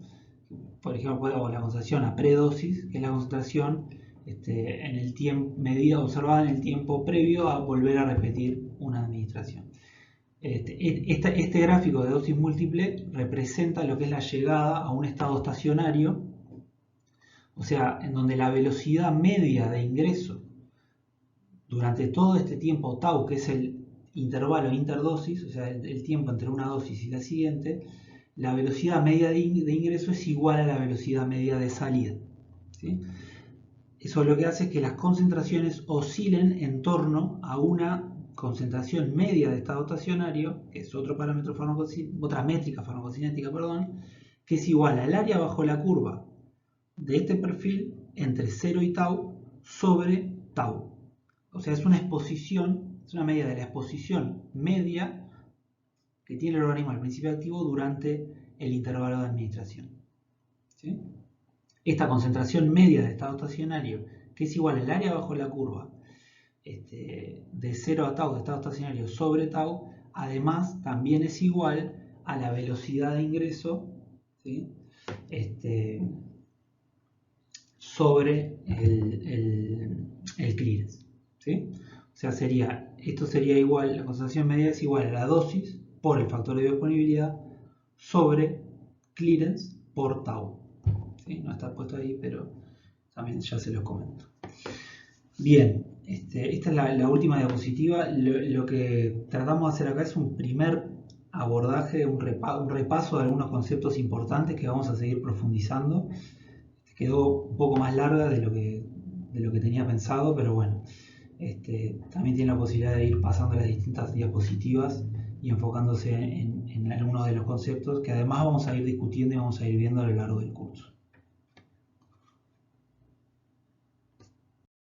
por ejemplo, o la concentración a predosis, que es la concentración en el tiempo, medida observada en el tiempo previo a volver a repetir una administración. Este gráfico de dosis múltiple representa lo que es la llegada a un estado estacionario, o sea, en donde la velocidad media de ingreso durante todo este tiempo tau, que es el intervalo interdosis, o sea, el tiempo entre una dosis y la siguiente, la velocidad media de ingreso es igual a la velocidad media de salida, ¿sí? Eso lo que hace es que las concentraciones oscilen en torno a una concentración media de estado estacionario, que es otro parámetro otra métrica farmacocinética, que es igual al área bajo la curva de este perfil entre 0 y tau sobre tau. O sea, es una medida de la exposición media que tiene el organismo al principio activo durante el intervalo de administración, ¿sí? Esta concentración media de estado estacionario, que es igual al área bajo la curva de 0 a tau de estado estacionario sobre tau, además también es igual a la velocidad de ingreso, ¿sí?, sobre el clearance, ¿sí? O sea, esto sería igual, la concentración media es igual a la dosis por el factor de biodisponibilidad sobre clearance por tau, ¿sí? No está puesto ahí, pero también ya se los comento. Bien, esta es la última diapositiva. Lo que tratamos de hacer acá es un primer abordaje, un repaso de algunos conceptos importantes que vamos a seguir profundizando. Quedó un poco más larga de lo que tenía pensado, pero bueno, también tiene la posibilidad de ir pasando las distintas diapositivas y enfocándose en algunos de los conceptos que además vamos a ir discutiendo y vamos a ir viendo a lo largo del curso.